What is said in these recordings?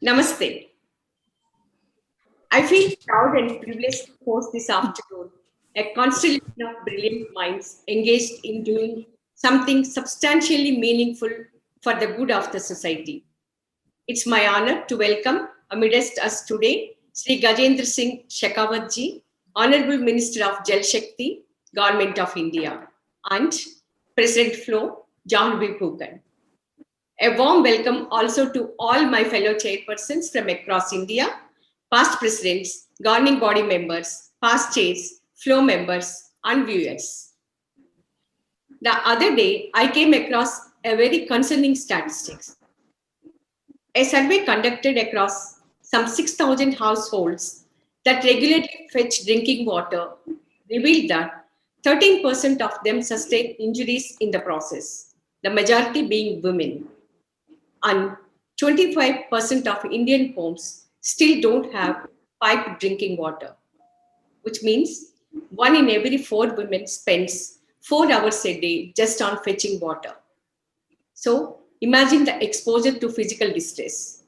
Namaste. I feel proud and privileged to host this afternoon a constellation of brilliant minds engaged in doing something substantially meaningful for the good of the society. It's my honor to welcome amidst us today Sri Gajendra Singh Shekhawat Honorable Minister of Jal Shakti, Government of India, and President Flo John Phukan. A warm welcome also to all my fellow chairpersons from across India, past presidents, governing body members, past chairs, floor members, and viewers. The other day, I came across a very concerning statistics. A survey conducted across some 6,000 households that regularly fetch drinking water revealed that 13% of them sustain injuries in the process, the majority being women. And 25% of Indian homes still don't have piped drinking water, which means 1 in every 4 women spends 4 hours a day just on fetching water. So imagine the exposure to physical distress.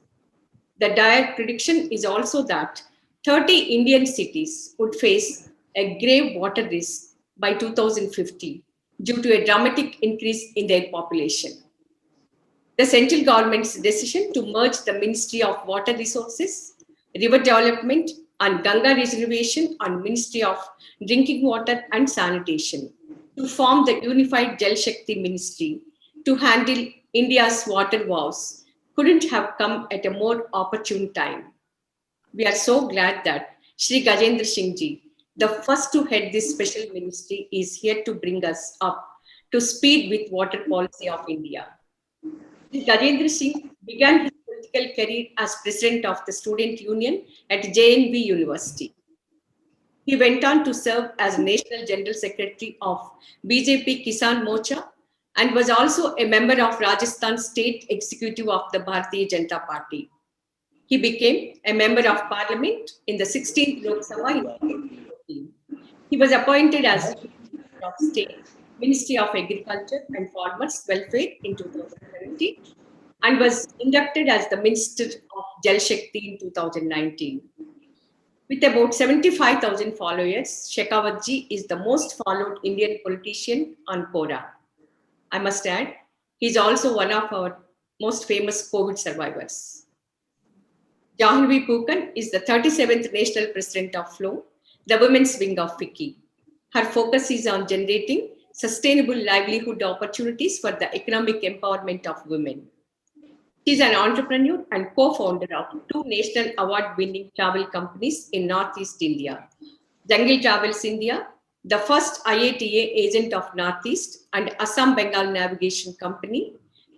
The dire prediction is also that 30 Indian cities would face a grave water risk by 2050 due to a dramatic increase in their population. The central government's decision to merge the Ministry of Water Resources, River Development, and Ganga Reservation and Ministry of Drinking Water and Sanitation to form the unified Jal Shakti Ministry to handle India's water woes couldn't have come at a more opportune time. We are so glad that Sri Gajendra Singh Ji, the first to head this special ministry, is here to bring us up to speed with water policy of India. Gajendra Singh began his political career as president of the Student Union at JNV University. He went on to serve as National General Secretary of BJP Kisan Morcha and was also a member of Rajasthan State Executive of the Bharatiya Janata Party. He became a member of Parliament in the 16th Lok Sabha in 2014. He was appointed as Minister of State, Ministry of Agriculture and Farmers Welfare in 2017 and was inducted as the Minister of Jal Shakti in 2019. With about 75,000 followers, Shekhawat Ji is the most followed Indian politician on Quora. I must add, he is also one of our most famous COVID survivors. Jahnavi Phukan is the 37th National President of FLOW, the women's wing of FICCI. Her focus is on generating sustainable livelihood opportunities for the economic empowerment of women. She is an entrepreneur and co-founder of 2 national award-winning travel companies in Northeast India, Jungle Travels India, the first IATA agent of Northeast, and Assam Bengal Navigation Company,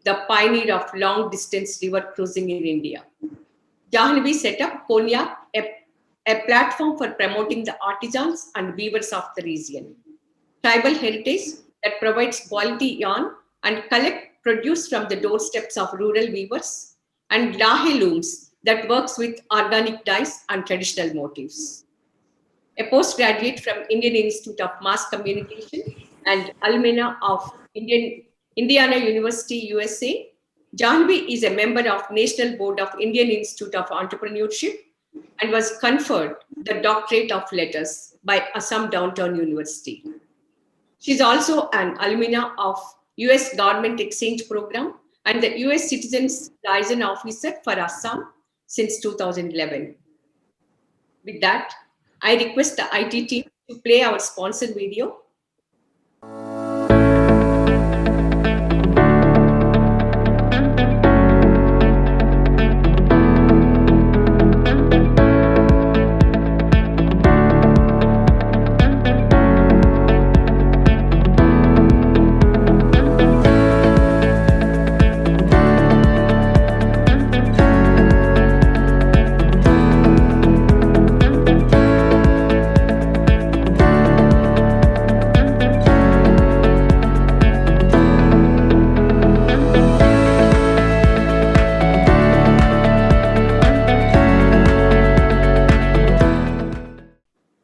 the pioneer of long-distance river cruising in India. Jahnavi set up Konyak, a platform for promoting the artisans and weavers of the region. Tribal heritage that provides quality yarn and collect produce from the doorsteps of rural weavers, and Lahe Looms that works with organic dyes and traditional motifs. A postgraduate from Indian Institute of Mass Communication and alumna of Indiana University, USA, Jahnavi is a member of National Board of Indian Institute of Entrepreneurship and was conferred the Doctorate of Letters by Assam Downtown University. She is also an alumna of US Government Exchange Program and the US Citizens Liaison Officer for Assam since 2011. With that, I request the IT team to play our sponsored video.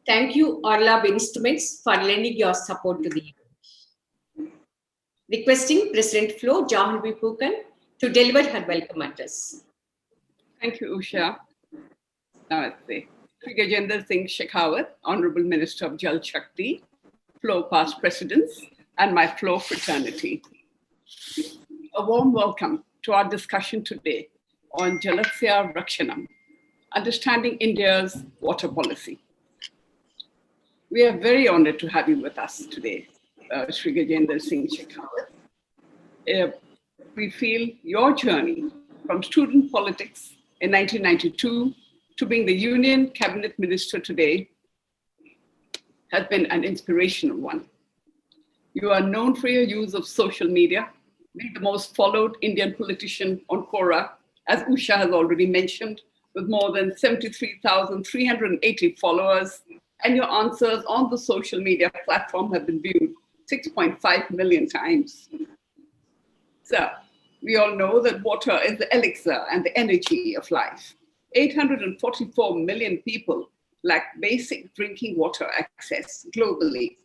Thank you, Orlab Instruments, for lending your support to the event. Requesting President Flo Johnavi Phukan to deliver her welcome address. Thank you, Usha. Namaste. Sri Gajendra Singh Shekhawat, Honorable Minister of Jal Shakti, Flow past presidents, and my Flow fraternity. A warm welcome to our discussion today on Jalasya Rakshanam, understanding India's water policy. We are very honored to have you with us today, Sri Gajendra Singh Shekhawat. We feel your journey from student politics in 1992 to being the Union Cabinet Minister today has been an inspirational one. You are known for your use of social media, being the most followed Indian politician on Quora, as Usha has already mentioned, with more than 73,380 followers, and your answers on the social media platform have been viewed 6.5 million times. So, we all know that water is the elixir and the energy of life. 844 million people lack basic drinking water access globally,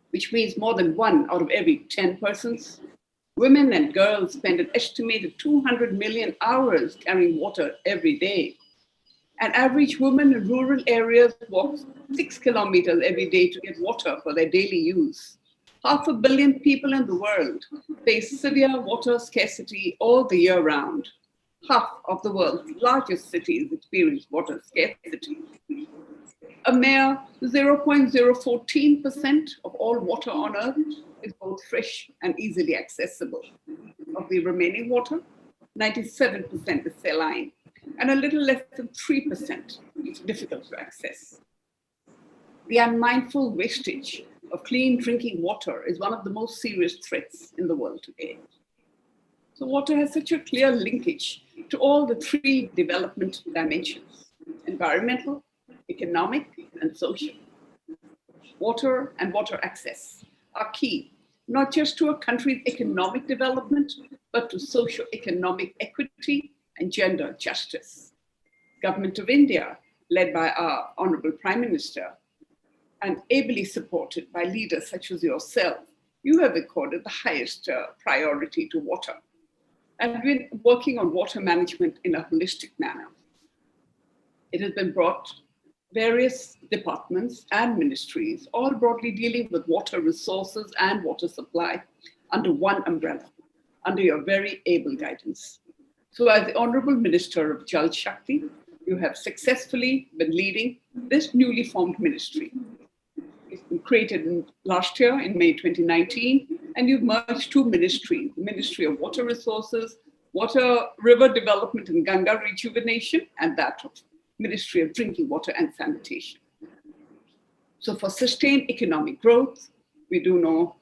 which means more than 1 out of every 10 persons. Women and girls spend an estimated 200 million hours carrying water every day. An average woman in rural areas walks 6 kilometers every day to get water for their daily use. 500 million people in the world face severe water scarcity all the year round. Half of the world's largest cities experience water scarcity. A mere 0.014% of all water on Earth is both fresh and easily accessible. Of the remaining water, 97% is saline, and a little less than 3% is difficult to access. The unmindful wastage of clean drinking water is one of the most serious threats in the world today. So water has such a clear linkage to all the 3 development dimensions: environmental, economic, and social. Water and water access are key, not just to a country's economic development, but to socio-economic equity and gender justice. Government of India, led by our Honorable Prime Minister, and ably supported by leaders such as yourself, you have accorded the highest priority to water and been working on water management in a holistic manner. It has been brought various departments and ministries, all broadly dealing with water resources and water supply under one umbrella, under your very able guidance. So as the Honorable Minister of Jal Shakti, you have successfully been leading this newly formed ministry. It's been created last year in May 2019, and you've merged 2 ministries, the Ministry of Water Resources, Water River Development and Ganga Rejuvenation, and that of Ministry of Drinking Water and Sanitation. So for sustained economic growth, we do know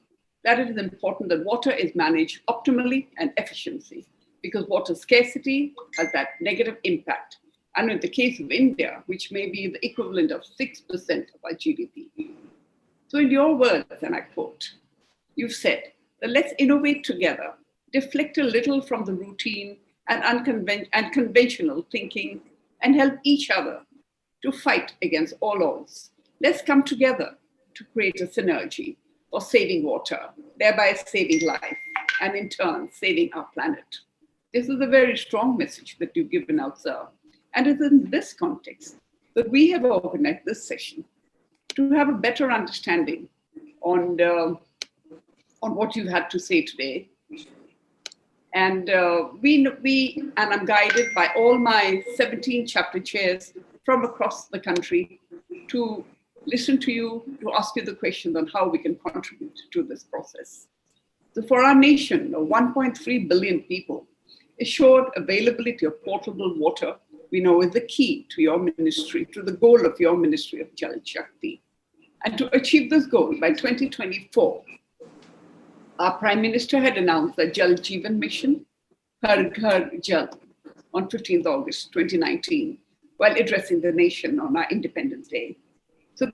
that it is important that water is managed optimally and efficiently, because water scarcity has that negative impact. And in the case of India, which may be the equivalent of 6% of our GDP. So in your words, and I quote, you've said that let's innovate together, deflect a little from the routine and conventional thinking, and help each other to fight against all odds. Let's come together to create a synergy for saving water, thereby saving life, and in turn, saving our planet. This is a very strong message that you've given out, sir. And it's in this context that we have organized this session to have a better understanding on what you've had to say today. And I'm guided by all my 17 chapter chairs from across the country to listen to you, to ask you the questions on how we can contribute to this process. So for our nation of 1.3 billion people, assured availability of potable water, we know is the key to your ministry, to the goal of your Ministry of Jal Shakti. And to achieve this goal by 2024, our Prime Minister had announced the Jal Jeevan Mission, Har Ghar Jal, on 15th August 2019, while addressing the nation on our Independence Day. So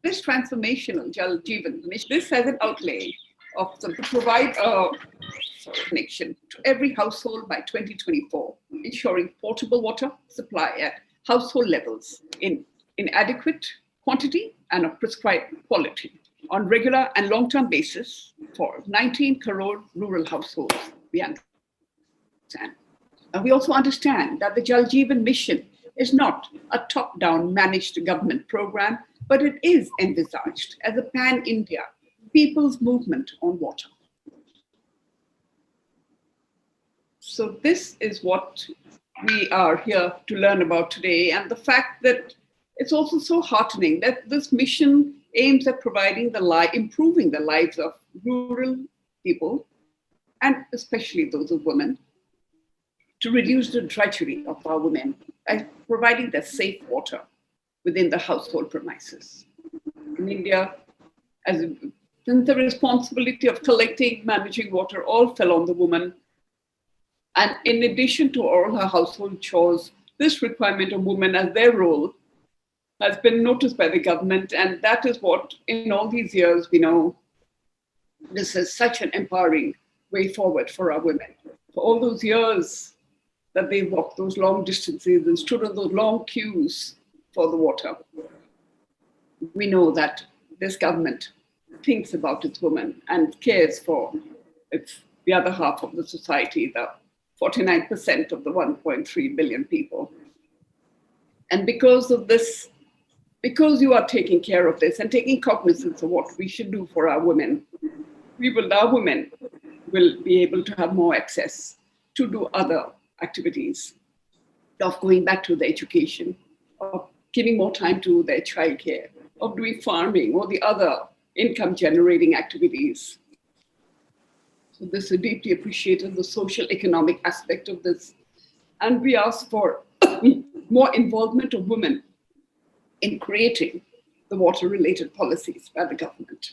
this transformational Jal Jeevan Mission, this has an outlay of to provide a connection to every household by 2024, ensuring portable water supply at household levels in adequate quantity and of prescribed quality. on regular and long-term basis for 19 crore rural households, we understand. And we also understand that the Jal Jeevan Mission is not a top-down managed government program, but it is envisaged as a pan-India people's movement on water. So this is what we are here to learn about today, and the fact that it's also so heartening that this mission aims at improving the lives of rural people, and especially those of women, to reduce the drudgery of our women by providing their safe water within the household premises. In India, since the responsibility of collecting, managing water all fell on the woman, and in addition to all her household chores, this requirement of women as their role has been noticed by the government, and that is what, in all these years, we know this is such an empowering way forward for our women. For all those years that they walked those long distances and stood on those long queues for the water, we know that this government thinks about its women and cares for the other half of the society, the 49% of the 1.3 billion people. And because of this, because you are taking care of this and taking cognizance of what we should do for our women, our women will be able to have more access to do other activities, of going back to their education, of giving more time to their childcare, of doing farming or the other income generating activities. So this is deeply appreciated, the social economic aspect of this. And we ask for more involvement of women in creating the water-related policies by the government.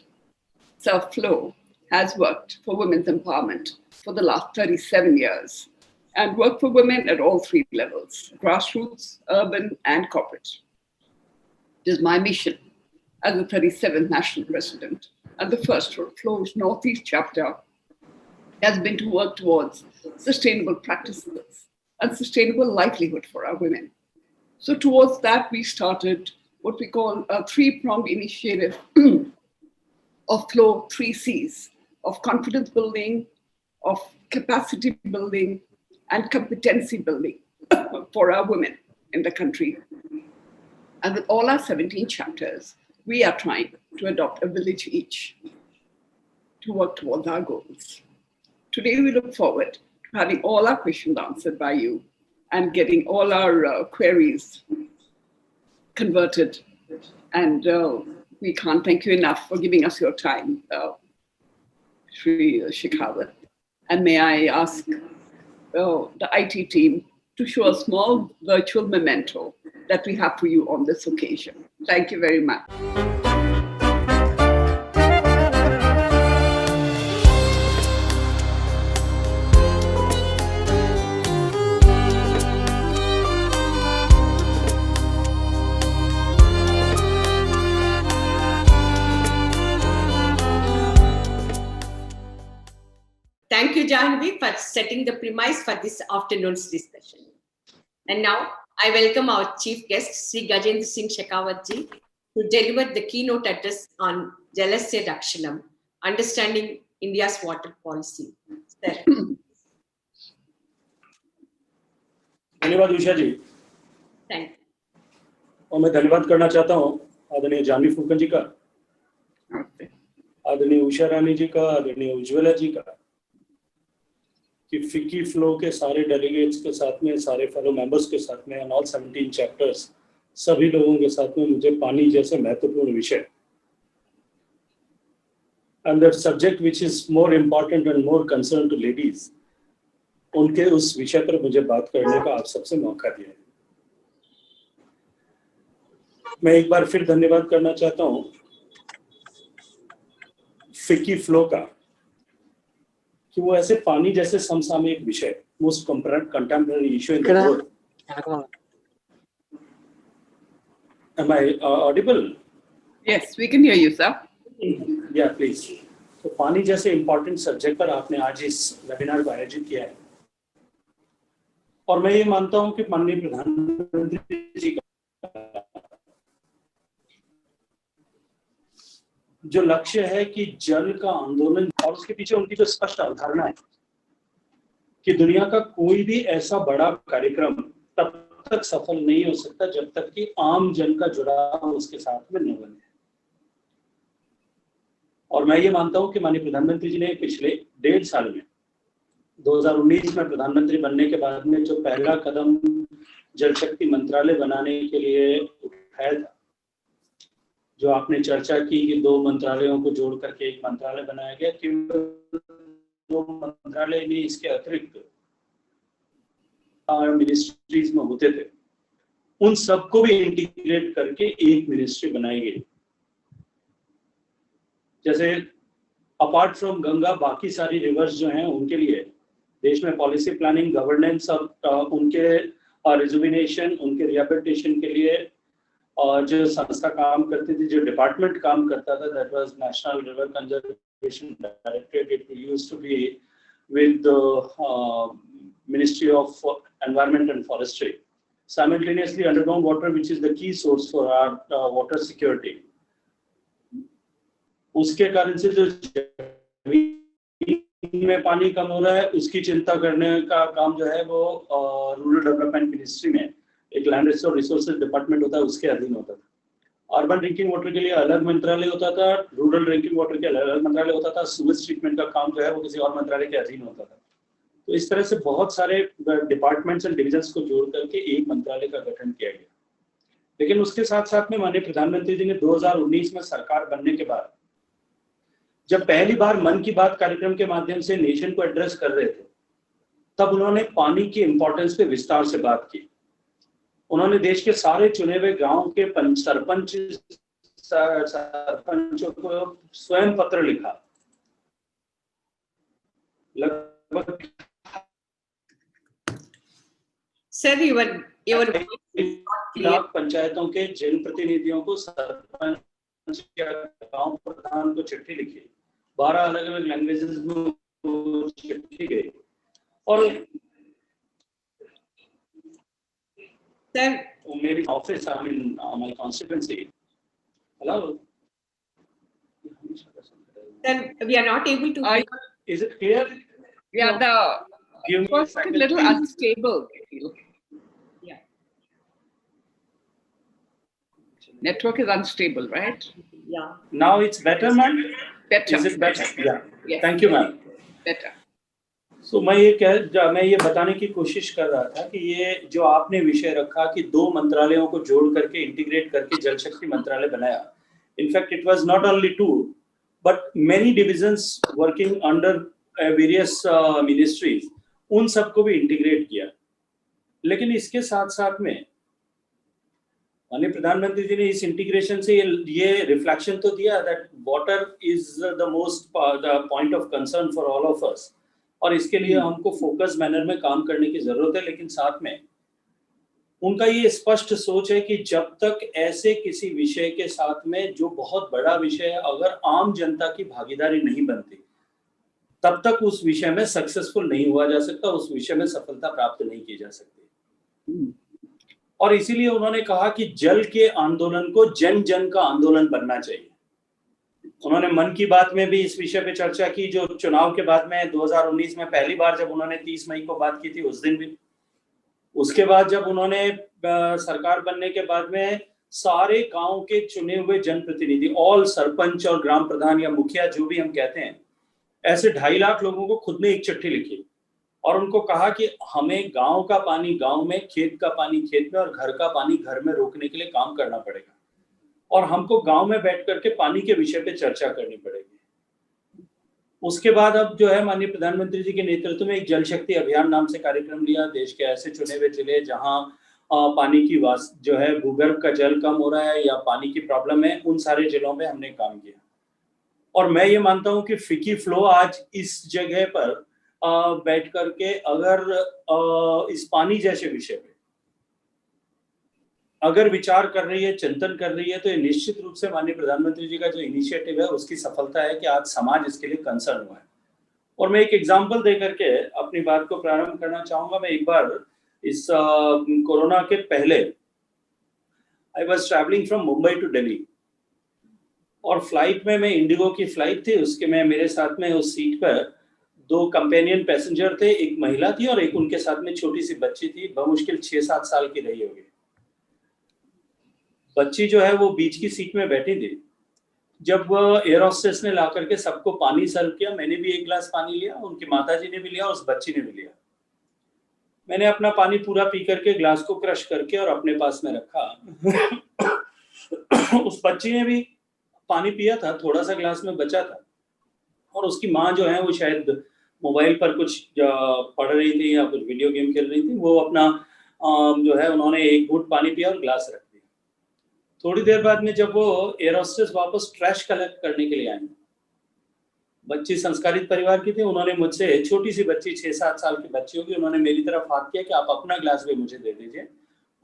Self-Flow has worked for women's empowerment for the last 37 years and worked for women at all three levels, grassroots, urban, and corporate. It is my mission as the 37th national president and the first Flow's Northeast chapter has been to work towards sustainable practices and sustainable livelihood for our women. So towards that, we started what we call a three-pronged initiative of Flow 3Cs, of confidence building, of capacity building, and competency building for our women in the country. And with all our 17 chapters, we are trying to adopt a village each to work towards our goals. Today, we look forward to having all our questions answered by you and getting all our queries converted. And we can't thank you enough for giving us your time, Shri Shekhawat. And may I ask the IT team to show a small virtual memento that we have for you on this occasion. Thank you very much. Thank you, Jahnavi, for setting the premise for this afternoon's discussion. And now, I welcome our chief guest, Sri Gajendra Singh Shekhawat ji, to deliver the keynote address on Jalasya Dakshinam, Understanding India's Water Policy. Sir. धन्यवाद उषा जी। Thank you. और मैं धन्यवाद करना चाहता हूँ आदरणीय जानवी फुकन जी का, आदरणीय उषा रानी जी का, आदरणीय उज्ज्वला जी का, कि फिक्की फ्लो के सारे डेलीगेट्स के साथ में, सारे फेलो मेंबर्स के साथ में, एंड ऑल 17 चैप्टर्स, सभी लोगों के साथ में मुझे पानी जैसे महत्वपूर्ण विषय and that subject which is more important and more concern to ladies, उनके उस विषय पर मुझे बात करने का आप सबसे मौका दिया है। मैं एक बार फिर धन्यवाद करना चाहता हूँ फिक्की फ्लो का, कि वो ऐसे पानी जैसे समसामयिक विषय, most contemporary issue in the world. Am I audible? Yes, we can hear you, sir. Yeah, please. तो पानी जैसे इम्पोर्टेंट सब्जेक्ट पर आपने आज इस वेबिनार को आयोजित किया है, और मैं ये मानता हूँ कि माननीय प्रधानमंत्री जी का जो लक्ष्य है कि जल का आंदोलन, और उसके पीछे उनकी जो स्पष्ट अवधारणा है कि दुनिया का कोई भी ऐसा बड़ा कार्यक्रम तब तक सफल नहीं हो सकता जब तक कि आम जन का जुड़ाव उसके साथ में न बने। और मैं ये मानता हूं कि माननीय प्रधानमंत्री जी ने पिछले 1.5 साल में 2019 में प्रधानमंत्री बनने के बाद में जो पहला कदम जल शक्ति मंत्रालय बनाने के लिए उठाया था, जो आपने चर्चा की कि 2 मंत्रालयों को जोड़ करके एक मंत्रालय बनाया गया, केवल 2 मंत्रालय नहीं, इसके अतिरिक्त मिनिस्ट्रीज में होते थे, उन सबको भी इंटीग्रेट करके एक मिनिस्ट्री बनाई गई। जैसे अपार्ट फ्रॉम गंगा बाकी सारी रिवर्स जो हैं उनके लिए देश में पॉलिसी प्लानिंग, गवर्नेंस और उनके रिजुविनेशन, उनके रिहेबिलिटेशन के लिए और जो संस्था काम करती थी, जो डिपार्टमेंट काम करता था, that was national river conservation directorate. It used to be with Ministry of Environment and Forestry, simultaneously underground water, which is the key source for our water security. उसके कारण से जो जमीन में पानी कम हो रहा है, उसकी चिंता करने का काम जो है वो रूरल डेवलपमेंट मिनिस्ट्री में एक लैंड रिसोर्सेज डिपार्टमेंट होता है, उसके अधीन होता था। अर्बन ड्रिंकिंग वाटर के लिए अलग मंत्रालय होता था, रूरल ड्रिंकिंग वाटर के अलग मंत्रालय होता था, सीवेज ट्रीटमेंट का काम जो है वो किसी और मंत्रालय के अधीन होता था। तो इस तरह से बहुत सारे डिपार्टमेंट्स एंड डिविजन्स को जोड़ करके एक मंत्रालय का गठन किया गया। लेकिन उसके साथ साथ में माननीय प्रधानमंत्री जी ने 2019 में सरकार बनने के बाद जब पहली बार मन की बात कार्यक्रम के माध्यम से नेशन को एड्रेस कर रहे थे, तब उन्होंने पानी की इंपॉर्टेंस पे विस्तार से बात की। उन्होंने देश के सारे चुने हुए गांव के सरपंचों को स्वयं पत्र लिखा। लगभग सर, पंचायतों के जनप्रतिनिधियों को सरपंच या गांव प्रधान को चिट्ठी लिखी, 12 अलग अलग लैंग्वेजेस में चिट्ठी गई। और सर, मेरी office, I mean my constituency, hello sir, we are not able to. Is it clear? Yeah, the was a little unstable. Yeah. Network is unstable, right? Yeah. Now it's better, ma'am? Better. Is it better? Yeah. Yes. Thank you, ma'am. Better. So मैं ये बताने की कोशिश कर रहा था कि ये जो आपने विषय रखा कि 2 मंत्रालयों को जोड़ करके इंटीग्रेट करके जल शक्ति मंत्रालय बनाया। In fact it was not only 2 but many divisions working under various ministries, उन सबको भी इंटीग्रेट किया। लेकिन इसके साथ साथ में माननीय प्रधानमंत्री जी ने इस इंटीग्रेशन से ये रिफ्लेक्शन तो दिया that water is the most point of concern for all of us, और इसके लिए हमको फोकस मैनर में काम करने की जरूरत है। लेकिन साथ में उनका ये स्पष्ट सोच है कि जब तक ऐसे किसी विषय के साथ में जो बहुत बड़ा विषय है, अगर आम जनता की भागीदारी नहीं बनती, तब तक उस विषय में सक्सेसफुल नहीं हुआ जा सकता, उस विषय में सफलता प्राप्त नहीं की जा सकती। और इसीलिए उन्होंने कहा कि जल के आंदोलन को जन जन का आंदोलन बनना चाहिए। उन्होंने मन की बात में भी इस विषय पे चर्चा की, जो चुनाव के बाद में 2019 में पहली बार जब उन्होंने 30 मई को बात की थी, उस दिन भी। उसके बाद जब उन्होंने सरकार बनने के बाद में सारे गांव के चुने हुए जनप्रतिनिधि, ऑल सरपंच और ग्राम प्रधान या मुखिया जो भी हम कहते हैं, ऐसे 2.5 लाख लोगों को खुद ने एक चिट्ठी लिखी और उनको कहा कि हमें गांव का पानी गांव में, खेत का पानी खेत में और घर का पानी घर में रोकने के लिए काम करना पड़ेगा, और हमको गांव में बैठ करके पानी के विषय पे चर्चा करनी पड़ेगी। उसके बाद अब जो है माननीय प्रधानमंत्री जी के नेतृत्व में एक जल शक्ति अभियान नाम से कार्यक्रम लिया। देश के ऐसे चुने हुए जिले जहां पानी की जो है भूगर्भ का जल कम हो रहा है या पानी की प्रॉब्लम है, उन सारे जिलों में हमने काम किया। और मैं ये मानता हूं कि फिकी फ्लो आज इस जगह पर बैठ करके अगर इस पानी जैसे विषय पे अगर विचार कर रही है, चिंतन कर रही है, तो ये निश्चित रूप से माननीय प्रधानमंत्री जी का जो इनिशिएटिव है उसकी सफलता है कि आज समाज इसके लिए कंसर्न हुआ है। और मैं एक एग्जांपल दे करके अपनी बात को प्रारंभ करना चाहूंगा। मैं एक बार इस कोरोना के पहले I was travelling from Mumbai to Delhi, और फ्लाइट में, मैं इंडिगो की फ्लाइट थी, उसके में मेरे साथ में उस सीट पर 2 कंपेनियन पैसेंजर थे, एक महिला थी और एक उनके साथ में छोटी सी बच्ची थी, बमुश्किल 6-7 साल की रही होगी। बच्ची जो है वो बीच की सीट में बैठी थी। जब एयर होस्टेस ने ला करके सबको पानी सर्व किया, मैंने भी 1 गिलास पानी लिया, उनकी माताजी ने भी लिया, उस बच्ची ने भी लिया। मैंने अपना पानी पूरा पी करके ग्लास को क्रश करके और अपने पास में रखा। उस बच्ची ने भी पानी पिया था, थोड़ा सा ग्लास में बचा था, और उसकी माँ जो है वो शायद मोबाइल पर कुछ पढ़ रही थी या कुछ वीडियो गेम खेल रही थी। वो अपना जो है उन्होंने 1 घूंट पानी पिया और ग्लास रख दिया। थोड़ी देर बाद में जब वो एयर होस्टेस वापस ट्रैश कलेक्ट करने के लिए आई, बच्ची संस्कारित परिवार की थी, उन्होंने मुझसे, छोटी सी बच्ची 6-7 साल की बच्ची होगी, उन्होंने मेरी तरफ हाथ किया कि आप अपना ग्लास भी मुझे दे दीजिए।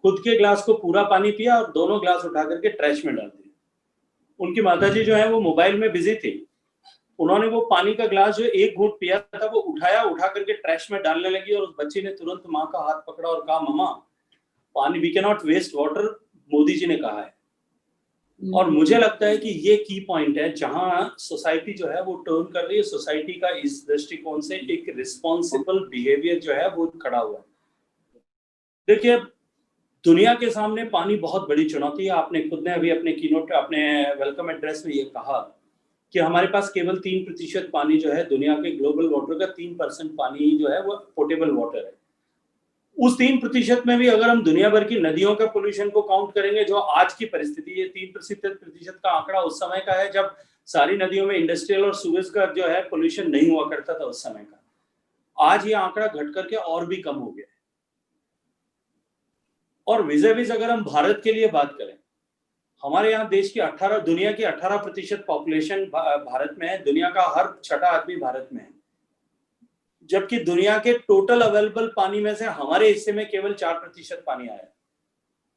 खुद के ग्लास को पूरा पानी पिया और दोनों ग्लास उठा करके ट्रैश में डाल दिया। उनकी माताजी जो है वो मोबाइल में बिजी थी, उन्होंने वो पानी का ग्लास जो 1 घूंट पिया था वो उठा करके ट्रैश में डालने लगी, और उस बच्ची ने तुरंत माँ का हाथ पकड़ा और कहा, मम्मा पानी, we can not waste water, Modi ji ने कहा है। और मुझे लगता है कि ये की पॉइंट है जहां सोसाइटी जो है वो टर्न कर रही है। सोसाइटी का इस दृष्टिकोण से एक रिस्पॉन्सिबल बिहेवियर जो है वो खड़ा हुआ है। देखिए, दुनिया के सामने पानी बहुत बड़ी चुनौती है। आपने खुद ने अभी अपने कीनोट, अपने वेलकम एड्रेस में ये कहा कि हमारे पास केवल 3% पानी जो है, दुनिया के ग्लोबल वाटर का 3% पानी जो है वो पोर्टेबल वाटर है। उस 3% में भी अगर हम दुनिया भर की नदियों का पोल्यूशन को काउंट करेंगे, जो आज की परिस्थिति, ये 3% का आंकड़ा उस समय का है जब सारी नदियों में इंडस्ट्रियल और सूएज का जो है पोल्यूशन नहीं हुआ करता था उस समय का। आज ये आंकड़ा घट करके और भी कम हो गया है। और विज़ अगर हम भारत के लिए बात करें, हमारे यहाँ देश की दुनिया की 18% पॉपुलेशन भारत में है, दुनिया का हर 6ठा आदमी भारत में है, जबकि दुनिया के टोटल अवेलेबल पानी में से हमारे हिस्से में केवल 4% पानी आया है।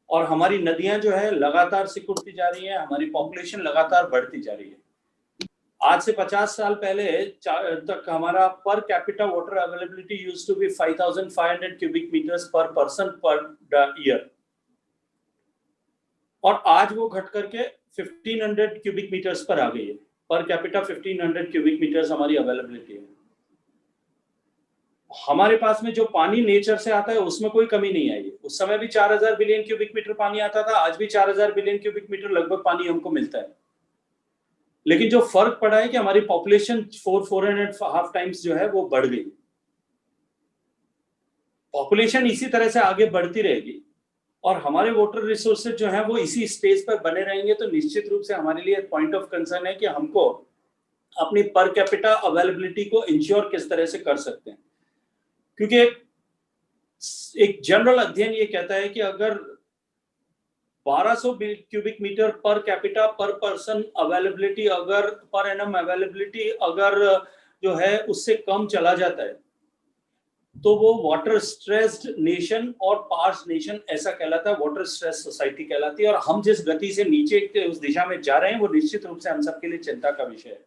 और हमारी नदियां जो है लगातार सिकुड़ती जा रही है, हमारी पॉपुलेशन लगातार बढ़ती जा रही है। आज से 50 साल पहले तक हमारा per capita water availability used to be 5500 cubic metres per person per year, और आज वो घट करके 1500 क्यूबिक मीटर्स पर आ गई है। पर कैपिटा 1500 क्यूबिक मीटर्स हमारी अवेलेबिलिटी है। हमारे पास में जो पानी नेचर से आता है उसमें कोई कमी नहीं आई है। उस समय भी 4000 बिलियन क्यूबिक मीटर पानी आता था, आज भी 4000 बिलियन क्यूबिक मीटर लगभग पानी हमको मिलता है। लेकिन जो फर्क पड़ा है कि हमारी पॉपुलेशन 4.5 टाइम्स जो है वो बढ़ गई। पॉपुलेशन इसी तरह से आगे बढ़ती रहेगी और हमारे वाटर रिसोर्सेज जो है वो इसी स्टेज पर बने रहेंगे, तो निश्चित रूप से हमारे लिए पॉइंट ऑफ कंसर्न है कि हमको अपनी पर कैपिटा अवेलेबिलिटी को इंश्योर किस तरह से कर सकते हैं। क्योंकि एक जनरल अध्ययन ये कहता है कि अगर 1200 cubic metre per capita per person availability, अगर पर एनम अवेलेबिलिटी अगर जो है उससे कम चला जाता है, तो वो वाटर स्ट्रेस्ड नेशन और पार्स नेशन ऐसा कहलाता है, वाटर स्ट्रेस सोसाइटी कहलाती है। और हम जिस गति से नीचे उस दिशा में जा रहे हैं वो निश्चित रूप से हम सबके लिए चिंता का विषय है।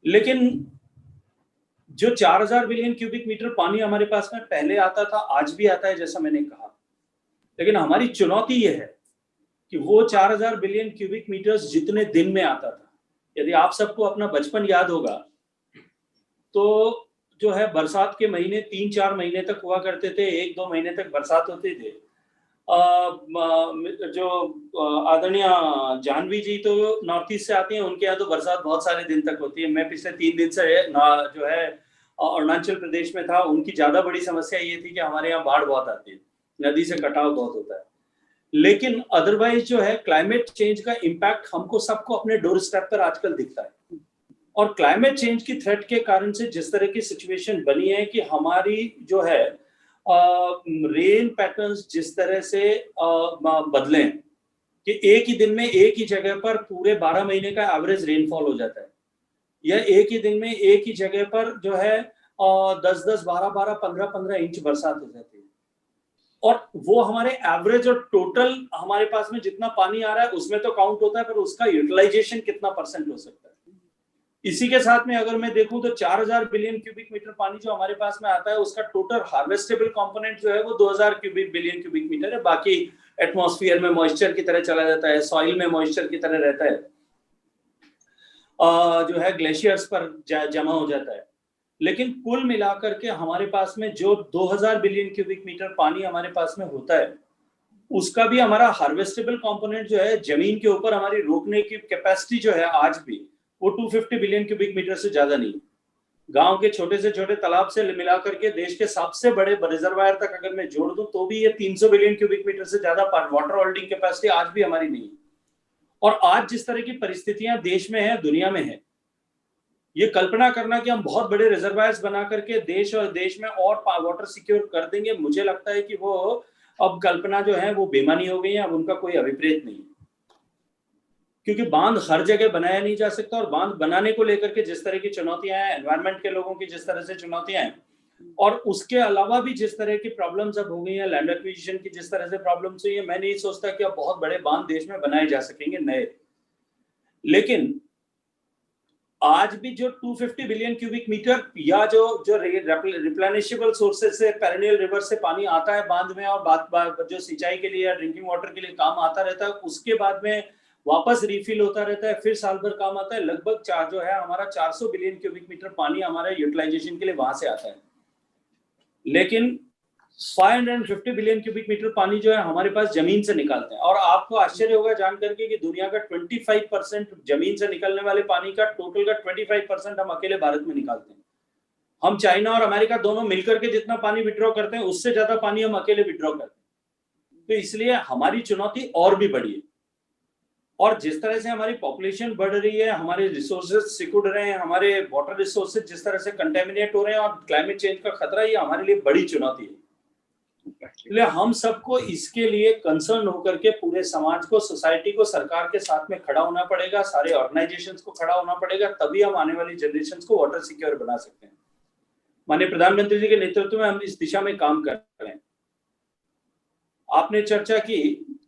लेकिन जो 4000 बिलियन क्यूबिक मीटर पानी हमारे पास में पहले आता था, आज भी आता है जैसा मैंने कहा, लेकिन हमारी चुनौती यह है कि वो 4000 बिलियन क्यूबिक मीटर्स जितने दिन में आता था, यदि आप सबको अपना बचपन याद होगा तो जो है बरसात के महीने 3-4 महीने तक हुआ करते थे, 1-2 महीने तक बरसात होते थे। जो आदरणीय जानवी जी तो नॉर्थ ईस्ट से आती हैं, उनके यहाँ तो बरसात बहुत सारे दिन तक होती है। मैं पिछले 3 दिन से जो है अरुणाचल प्रदेश में था, उनकी ज्यादा बड़ी समस्या ये थी कि हमारे यहाँ बाढ़ बहुत आती है, नदी से कटाव बहुत होता है। लेकिन अदरवाइज जो है क्लाइमेट चेंज का इम्पैक्ट हमको सबको अपने डोर स्टेप पर आजकल दिखता है। और क्लाइमेट चेंज की थ्रेट के कारण से जिस तरह की सिचुएशन बनी है कि हमारी जो है रेन पैटर्न्स जिस तरह से बदले कि एक ही दिन में एक ही जगह पर पूरे 12 महीने का एवरेज रेनफॉल हो जाता है, या एक ही दिन में एक ही जगह पर जो है 10-10, 12-12, 15-15 इंच बरसात हो जाती है। और वो हमारे एवरेज और टोटल हमारे पास में जितना पानी आ रहा है उसमें तो काउंट होता है, पर उसका यूटिलाइजेशन कितना % हो सकता है। इसी के साथ में अगर मैं देखूं तो 4000 बिलियन क्यूबिक मीटर पानी जो हमारे पास में आता है उसका टोटल हार्वेस्टेबल कंपोनेंट जो है वो 2000 बिलियन क्यूबिक मीटर है। बाकी एटमॉस्फेयर में मॉइस्चर की तरह चला जाता है, सॉइल में मॉइस्चर की तरह रहता है, जो है ग्लेशियर्स पर जमा हो जाता है। लेकिन कुल मिलाकर के हमारे पास में जो 2000 बिलियन क्यूबिक मीटर पानी हमारे पास में होता है, उसका भी हमारा हार्वेस्टेबल कंपोनेंट जो है, जमीन के ऊपर हमारी रोकने की कैपेसिटी जो है आज भी वो 250 बिलियन क्यूबिक मीटर से ज्यादा नहीं। गांव के छोटे से छोटे तालाब से मिलाकर के देश के सबसे बड़े रिजर्वायर तक अगर मैं जोड़ दूं तो भी ये 300 बिलियन क्यूबिक मीटर से ज्यादा वाटर होल्डिंग कैपेसिटी आज भी हमारी नहीं। और आज जिस तरह की परिस्थितियां देश में है, दुनिया में है, ये कल्पना करना कि हम बहुत बड़े रिजर्वायर्स बना करके देश में और वाटर सिक्योर कर देंगे, मुझे लगता है कि वो अब कल्पना जो है वो बेमानी हो गई है, अब उनका कोई अभिप्रेत नहीं। क्योंकि बांध हर जगह बनाया नहीं जा सकता, और बांध बनाने को लेकर के जिस तरह की चुनौतियां हैं, एनवायरनमेंट के लोगों की जिस तरह से चुनौतियां हैं, और उसके अलावा भी जिस तरह की प्रॉब्लम्स अब हो गई हैं, लैंड एक्विजिशन की जिस तरह से प्रॉब्लम्स हुई है, मैं नहीं सोचता कि अब बहुत बड़े बांध देश में बनाए जा सकेंगे नए। लेकिन आज भी जो 250 बिलियन क्यूबिक मीटर या जो रिप्लेनिशेबल सोर्सेज से, पेरिनियल रिवर से पानी आता है बांध में, और बात जो सिंचाई के लिए या ड्रिंकिंग वाटर के लिए काम आता रहता है, उसके बाद में वापस रिफिल होता रहता है, फिर साल भर काम आता है। लगभग जो है हमारा 400 बिलियन क्यूबिक मीटर पानी हमारे यूटिलाइजेशन के लिए वहां से आता है। लेकिन 550 बिलियन क्यूबिक मीटर पानी जो है हमारे पास जमीन से निकालते हैं। और आपको आश्चर्य होगा जान करके कि दुनिया का 25% जमीन से निकलने वाले पानी का टोटल का 25% हम अकेले भारत में निकालते हैं। हम चाइना और अमेरिका दोनों मिलकर के जितना पानी विड्रॉ करते हैं, उससे ज्यादा पानी हम अकेले विड्रॉ करते हैं। तो इसलिए हमारी चुनौती और भी बढ़ी है। और जिस तरह से हमारी पॉपुलेशन बढ़ रही है, हमारे रिसोर्सेज सिकुड़ रहे हैं, हमारे वाटर रिसोर्सेज जिस तरह से कंटेमिनेट हो रहे हैं, और क्लाइमेट चेंज का खतरा, ये हमारे लिए बड़ी चुनौती है। इसलिए हम सबको इसके लिए कंसर्न होकर के पूरे समाज को, सोसाइटी को, सरकार के साथ में खड़ा होना पड़ेगा, सारे ऑर्गेनाइजेशंस को खड़ा होना पड़ेगा, तभी हम आने वाली जनरेशंस को वाटर सिक्योर बना सकते हैं। माननीय प्रधानमंत्री जी के नेतृत्व में हम इस दिशा में काम कर रहे हैं। आपने चर्चा की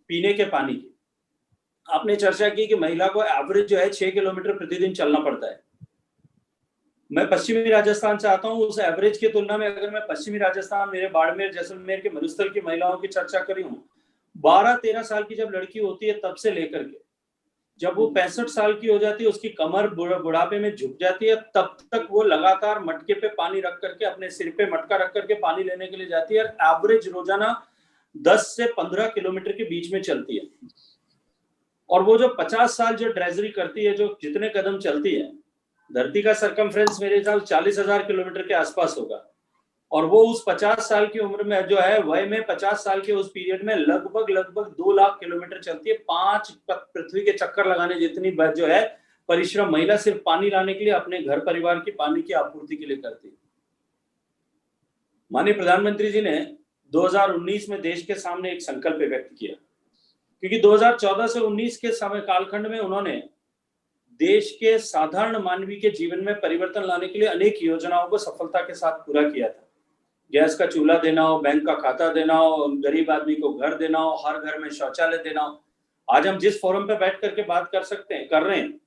पीने के पानी की, आपने चर्चा की कि महिला को एवरेज जो है 6 किलोमीटर प्रतिदिन चलना पड़ता है। मैं पश्चिमी राजस्थान से आता हूँ, उस एवरेज की तुलना में अगर मैं पश्चिमी राजस्थान, मेरे बाड़मेर, जैसलमेर के मरुस्थल की महिलाओं की चर्चा करी हूँ, 12-13 साल की जब लड़की होती है तब से लेकर के जब वो 65 साल की हो जाती है, उसकी कमर बुढ़ापे में झुक जाती है, तब तक वो लगातार मटके पे पानी रख करके, अपने सिर पे मटका रख करके पानी लेने के लिए जाती है। और एवरेज रोजाना 10 से 15 किलोमीटर के बीच में चलती है। और वो जो 50 साल जो ड्रेजरी करती है, जो जितने कदम चलती है, धरती का सरकमफ्रेंस मेरे हिसाब 40,000 किलोमीटर के आसपास होगा। और वो उस 50 साल की उम्र में जो है, वय में 50 साल के उस पीरियड में लगभग 2 लाख किलोमीटर चलती है। 5 पृथ्वी के चक्कर लगाने जितनी जो है परिश्रम महिला सिर्फ पानी लाने के लिए, अपने घर परिवार की पानी की आपूर्ति के लिए करती है। माननीय प्रधानमंत्री जी ने 2019 में देश के सामने एक संकल्प व्यक्त किया, क्योंकि 2014 से 19 के समय कालखंड में उन्होंने देश के साधारण मानवीय के जीवन में परिवर्तन लाने के लिए अनेक योजनाओं को सफलता के साथ पूरा किया था। गैस का चूल्हा देना हो, बैंक का खाता देना हो, गरीब आदमी को घर देना हो, हर घर में शौचालय देना हो। आज हम जिस फोरम पे बैठ करके बात कर रहे हैं,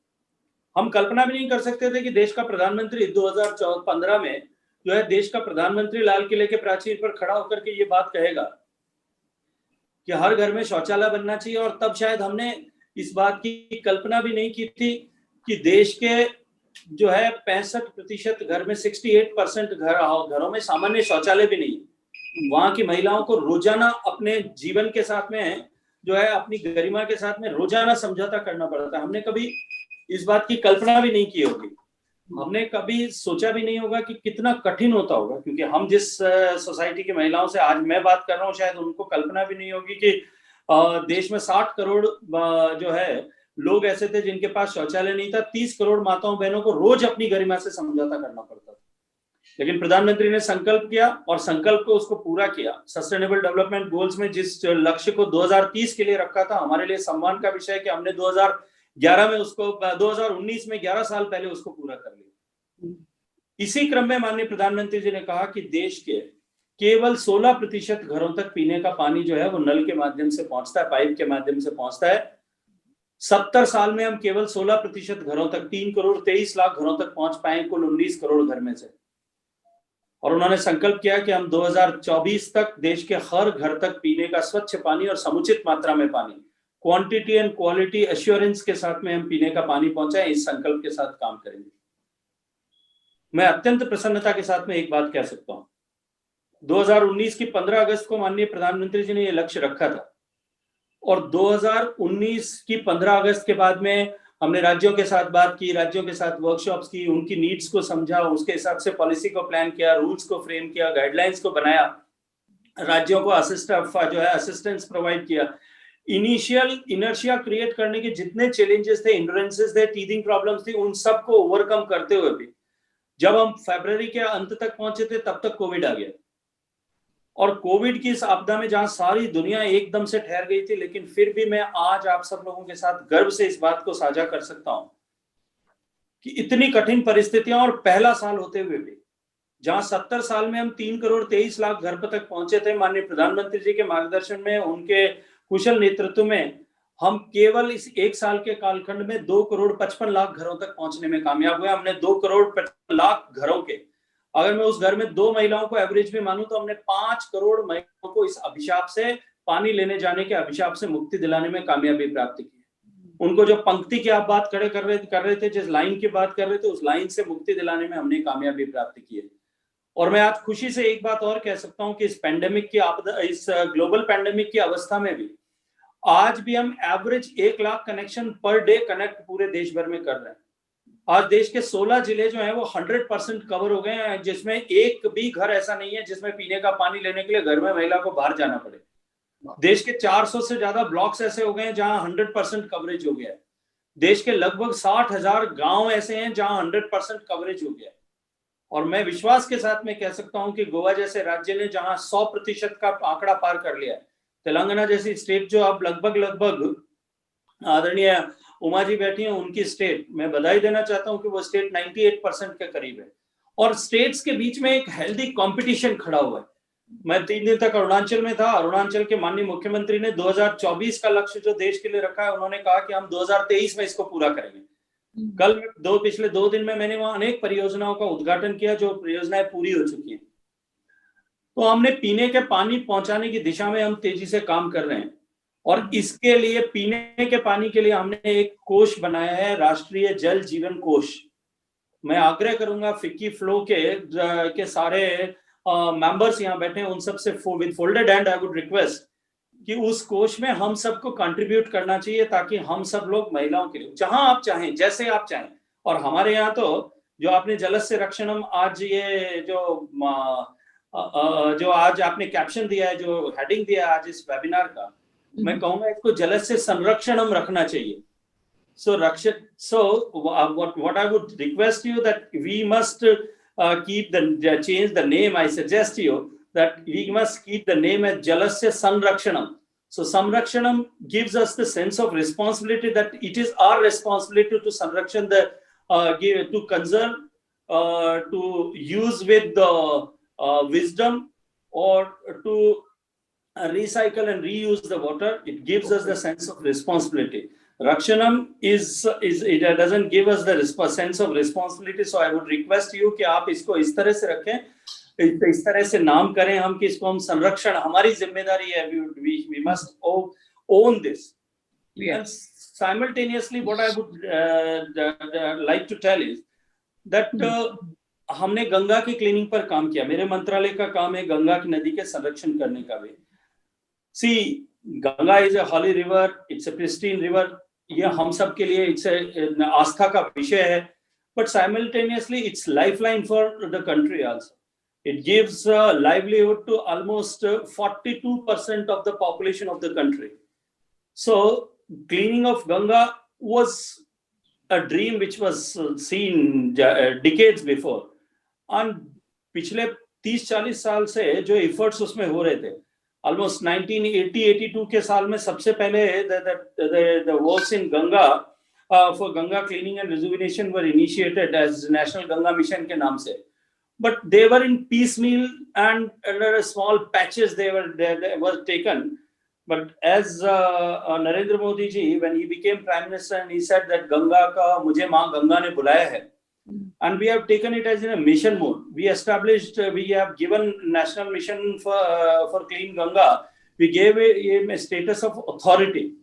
हम कल्पना भी नहीं कर सकते थे कि देश का प्रधानमंत्री 2015 में जो है, देश का प्रधानमंत्री लाल किले के प्राचीर पर खड़ा होकर के ये बात कहेगा कि हर घर में शौचालय बनना चाहिए। और तब शायद हमने इस बात की कल्पना भी नहीं की थी कि देश के जो है 65% घर में 68% घरों में सामान्य शौचालय भी नहीं। वहां की महिलाओं को रोजाना अपने जीवन के साथ में जो है, अपनी गरिमा के साथ में रोजाना समझौता करना पड़ता है। हमने कभी इस बात की कल्पना भी नहीं की होगी, हमने कभी सोचा भी नहीं होगा कि कितना कठिन होता होगा। क्योंकि हम जिस सोसाइटी की महिलाओं से आज मैं बात कर रहा हूँ, शायद उनको कल्पना भी नहीं होगी कि देश में 60 करोड़ जो है लोग ऐसे थे जिनके पास शौचालय नहीं था। 30 करोड़ माताओं बहनों को रोज अपनी गरिमा से समझौता करना पड़ता था। लेकिन प्रधानमंत्री ने संकल्प किया और संकल्प को उसको पूरा किया। सस्टेनेबल डेवलपमेंट गोल्स में जिस लक्ष्य को 2030 के लिए रखा था, हमारे लिए सम्मान का विषय कि हमने 2011 में उसको 2019 में 11 साल पहले उसको पूरा कर लिया। इसी क्रम में माननीय प्रधानमंत्री जी ने कहा कि देश के केवल 16% घरों तक पीने का पानी जो है वो नल के माध्यम से पहुंचता है, पाइप के माध्यम से पहुंचता है। 70 साल में हम केवल 16% घरों तक, 3 करोड़ 23 लाख घरों तक पहुंच पाए कुल 19 करोड़ घर में से। और उन्होंने संकल्प किया कि हम 2024 तक देश के हर घर तक पीने का स्वच्छ पानी और समुचित मात्रा में पानी, क्वांटिटी एंड क्वालिटी एश्योरेंस के साथ में हम पीने का पानी पहुंचाएं। इस संकल्प के साथ काम करेंगे। मैं अत्यंत प्रसन्नता के साथ में एक बात कह सकता हूं, 2019 की 15 अगस्त को माननीय प्रधानमंत्री जी ने यह लक्ष्य रखा था और 2019 की 15 अगस्त के बाद में हमने राज्यों के साथ बात की, राज्यों के साथ वर्कशॉप्स की, उनकी नीड्स को समझा, उसके हिसाब से पॉलिसी को प्लान किया, रूल्स को फ्रेम किया, गाइडलाइंस को बनाया, राज्यों को असिस्टेंस प्रोवाइड किया। इनिशियल इनर्शिया क्रिएट करने के जितने चैलेंजेस थे, इंडोरेंसेस थे, टीथिंग प्रॉब्लम्स थी, उन सबको ओवरकम करते हुए भी जब हम फरवरी के अंत तक पहुंचे थे तब तक कोविड आ गया। और कोविड की इस आपदा में जहां सारी दुनिया एकदम से ठहर गई थी, लेकिन फिर भी मैं आज आप सब लोगों के साथ गर्व से इस बात को साझा कर सकता हूं कि इतनी कठिन परिस्थितियां और पहला साल होते हुए भी जहां 70 साल में हम 3 करोड़ 23 लाख घर तक पहुंचे थे, माननीय प्रधानमंत्री जी के मार्गदर्शन में, उनके कुशल नेतृत्व में हम केवल इस एक साल के कालखंड में 2 करोड़ 55 लाख घरों तक पहुंचने में कामयाब हुए। हमने 2 करोड़ 55 लाख घरों के, अगर मैं उस घर में 2 महिलाओं को एवरेज में मानूं तो हमने 5 करोड़ महिलाओं को इस अभिशाप से, पानी लेने जाने के अभिशाप से मुक्ति दिलाने में कामयाबी प्राप्त की। उनको जो पंक्ति की आप बात कर रहे थे, जिस लाइन की बात कर रहे थे, उस लाइन से मुक्ति दिलाने में हमने कामयाबी प्राप्त की है। और मैं आज खुशी से एक बात और कह सकता हूं कि इस पैंडेमिक की आपदा, इस ग्लोबल पैंडेमिक की अवस्था में भी आज भी हम average 1 lakh connection per day connect पूरे देश भर में कर रहे हैं। आज देश के 16 जिले जो हैं वो 100% कवर हो गए हैं, जिसमें एक भी घर ऐसा नहीं है जिसमें पीने का पानी लेने के लिए घर में महिला को बाहर जाना पड़े। देश के 400 से ज्यादा ब्लॉक्स ऐसे हो गए हैं जहां 100% कवरेज हो गया है। देश के लगभग 60,000 गांव ऐसे हैं जहां 100% कवरेज हो गया है। और मैं विश्वास के साथ में कह सकता हूं कि गोवा जैसे राज्य ने जहां 100% का आंकड़ा पार कर लिया है, तेलंगाना जैसी स्टेट जो अब लगभग आदरणीय उमा जी बैठी हैं, उनकी स्टेट, मैं बधाई देना चाहता हूं कि वो स्टेट 98% के करीब है। और स्टेट्स के बीच में एक हेल्दी कंपटीशन खड़ा हुआ है। मैं 3 दिन तक अरुणाचल में था। अरुणाचल के माननीय मुख्यमंत्री ने 2024 का लक्ष्य जो देश के लिए रखा है, उन्होंने कहा कि हम 2023 में इसको पूरा करेंगे। कल पिछले 2 दिन में मैंने वहां अनेक परियोजनाओं का उद्घाटन किया, जो परियोजनाएं पूरी हो चुकी हैं। तो हमने पीने के पानी पहुंचाने की दिशा में हम तेजी से काम कर रहे हैं और इसके लिए, पीने के पानी के लिए हमने एक कोष बनाया है, राष्ट्रीय जल जीवन कोष। मैं आग्रह करूंगा फिक्की फ्लो के सारे मेंबर्स यहाँ बैठे हैं, उन सब से with folded hand I would request कि उस कोष में हम सबको कंट्रीब्यूट करना चाहिए, ताकि हम सब लोग महिलाओं के लिए जहां आप चाहें, जैसे आप चाहें। और हमारे यहाँ तो जो आपने जलस्य रक्षणम, आज ये जो आज आपने कैप्शन दिया है, जो हेडिंग दिया है आज इस वेबिनार का, मैं कहूंगा इसको जलस्य संरक्षणम रखना चाहिए। What I would request you that we must change the name. I suggest you that we must keep the name as Jalasya Sanrakshanam. So Sanrakshanam gives us the sense of responsibility that it is our responsibility to sanrakshan to conserve, to use with the wisdom, or to recycle and reuse the water. It gives us the sense of responsibility. Rakshanam it doesn't give us the sense of responsibility. So I would request you कि आप इसको इस तरह से रखें, इस तरह से नाम करें हम कि इसको हम संरक्षण, हमारी जिम्मेदारी है. We must own this. And simultaneously, what I would like to tell is that हमने गंगा की क्लीनिंग पर काम किया. मेरे मंत्रालय का काम है गंगा की नदी के संरक्षण करने का भी. See, Ganga is a holy river. It's a pristine river. ये हम सब के लिए it's a आस्था का विषय है. But simultaneously, it's lifeline for the country also. It gives livelihood to almost 42% of the population of the country. So, cleaning of Ganga was a dream which was seen decades before. And पिछले 30-40 साल से जो efforts उसमें हो रहे थे, almost 1980-82 के साल में सबसे पहले the works in Ganga for Ganga cleaning and rejuvenation were initiated as National Ganga Mission के नाम से. But they were in piecemeal and under small patches they were taken. But as Narendra Modi ji, when he became Prime Minister and he said that Ganga का मुझे माँ गंगा ने बुलाया है, and we have taken it as in a mission mode. We established, we have given National Mission for Clean Ganga. We gave him a status of authority.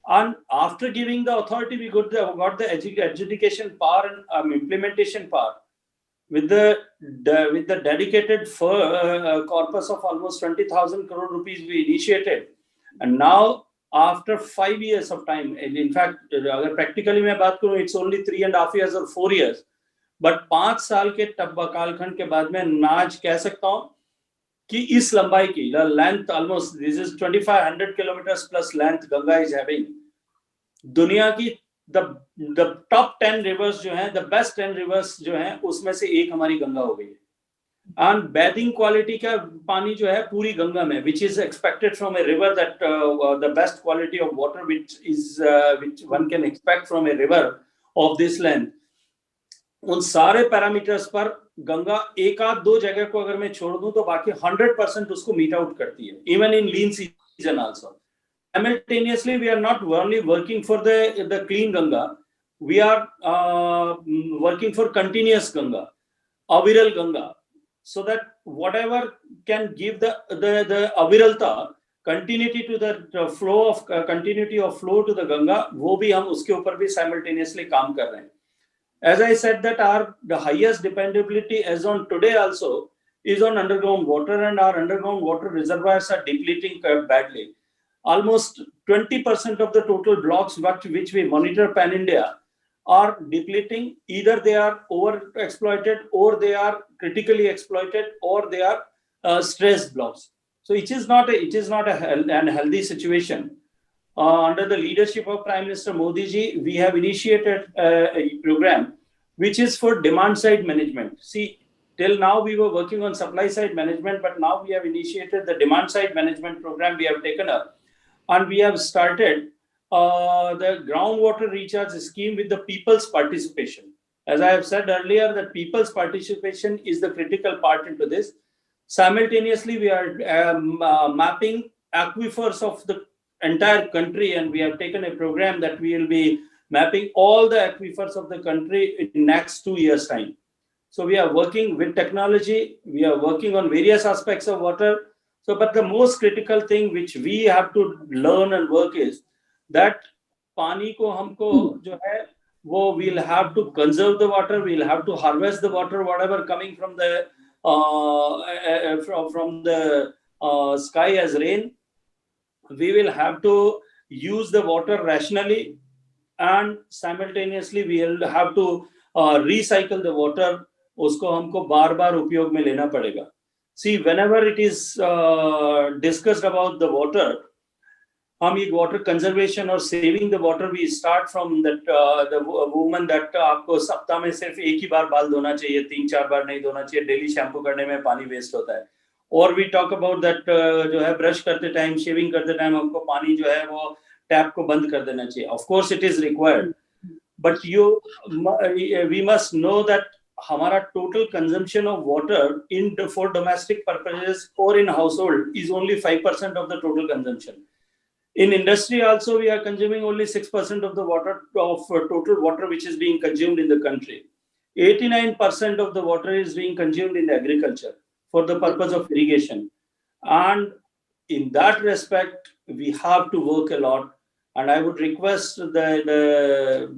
And after giving the authority, we got the adjudication power and implementation power. With the dedicated corpus of almost 20,000 crore rupees we initiated, and now after 5 years of time, in fact, practically मैं बात करूँ, it's only 3.5 years or 4 years, but 5 साल के कालखंड के बाद में नाज कह सकता हूँ कि इस लंबाई की length almost this is 2,500 kilometers plus length Ganga is having. दुनिया की the top 10 rivers जो हैं, the best 10 rivers जो हैं, उसमें से एक हमारी गंगा हो गई है. And bathing quality का पानी जो है पूरी गंगा में, which is expected from a river, that the best quality of water which one can expect from a river of this length, उन सारे पैरामीटर्स पर गंगा एक आध दो जगह को अगर मैं छोड़ दूं तो बाकी 100% उसको मीट आउट करती है, even in lean season also. Simultaneously, we are not only working for the clean Ganga, we are working for continuous Ganga, aviral Ganga, so that whatever can give the aviralta, continuity to the flow of continuity of flow to the Ganga, वो भी हम उसके ऊपर भी simultaneously काम कर रहे हैं. As I said that the highest dependability as on today also is on underground water, and our underground water reservoirs are depleting badly. Almost 20% of the total blocks which we monitor pan India are depleting. Either they are overexploited, or they are critically exploited, or they are stressed blocks. So it is not an healthy situation. Under the leadership of Prime Minister Modi ji, we have initiated a program which is for demand side management. See, till now we were working on supply side management, but now we have initiated the demand side management program we have taken up. And we have started the groundwater recharge scheme with the people's participation. As I have said earlier, that people's participation is the critical part into this. Simultaneously, we are mapping aquifers of the entire country, and we have taken a program that we will be mapping all the aquifers of the country in next 2 years' time. So we are working with technology, we are working on various aspects of water. So, but the most critical thing which we have to learn and work is that पानी को हमको जो है वो we'll have to conserve the water, we'll have to harvest the water, whatever coming from the sky as rain. We will have to use the water rationally, and simultaneously we will have to recycle the water. उसको हमको बार-बार उपयोग में लेना पड़ेगा. See, whenever it is discussed about the water, हम ये water conservation or saving the water, we start from that the woman that आपको सप्ताह में सिर्फ एक ही बार बाल धोना चाहिए, 3-4 बार नहीं धोना चाहिए, डेली शैम्पू करने में पानी वेस्ट होता है. और we talk about that जो है ब्रश करते टाइम, शेविंग करते टाइम हमको पानी जो है वो टैप को बंद कर देना चाहिए. Of course it is required, but we must know that हमारा total consumption of water for domestic purposes or in household is only 5% of the total consumption. In industry also, we are consuming only 6% of the water of total water which is being consumed in the country. 89% of the water is being consumed in agriculture for the purpose of irrigation. And in that respect, we have to work a lot. And I would request the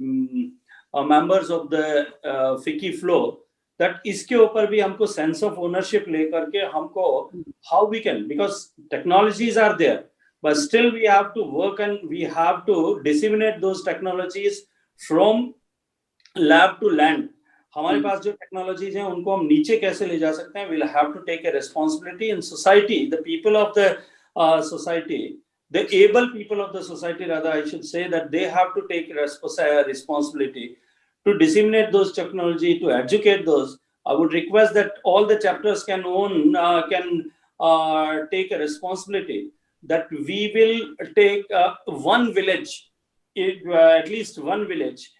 members of the FICCI flow that इसके ऊपर भी हमको sense of ownership लेकर के हमको how we can, because technologies are there, but still we have to work and we have to disseminate those technologies from lab to land. हमारे पास जो technologies हैं उनको हम नीचे कैसे ले जा सकते हैं? We'll have to take a responsibility in society, the people of the society, the able people of the society, rather I should say, that they have to take responsibility to disseminate those technology, to educate those. I would request that all the chapters can take a responsibility that we will take one village, at least one village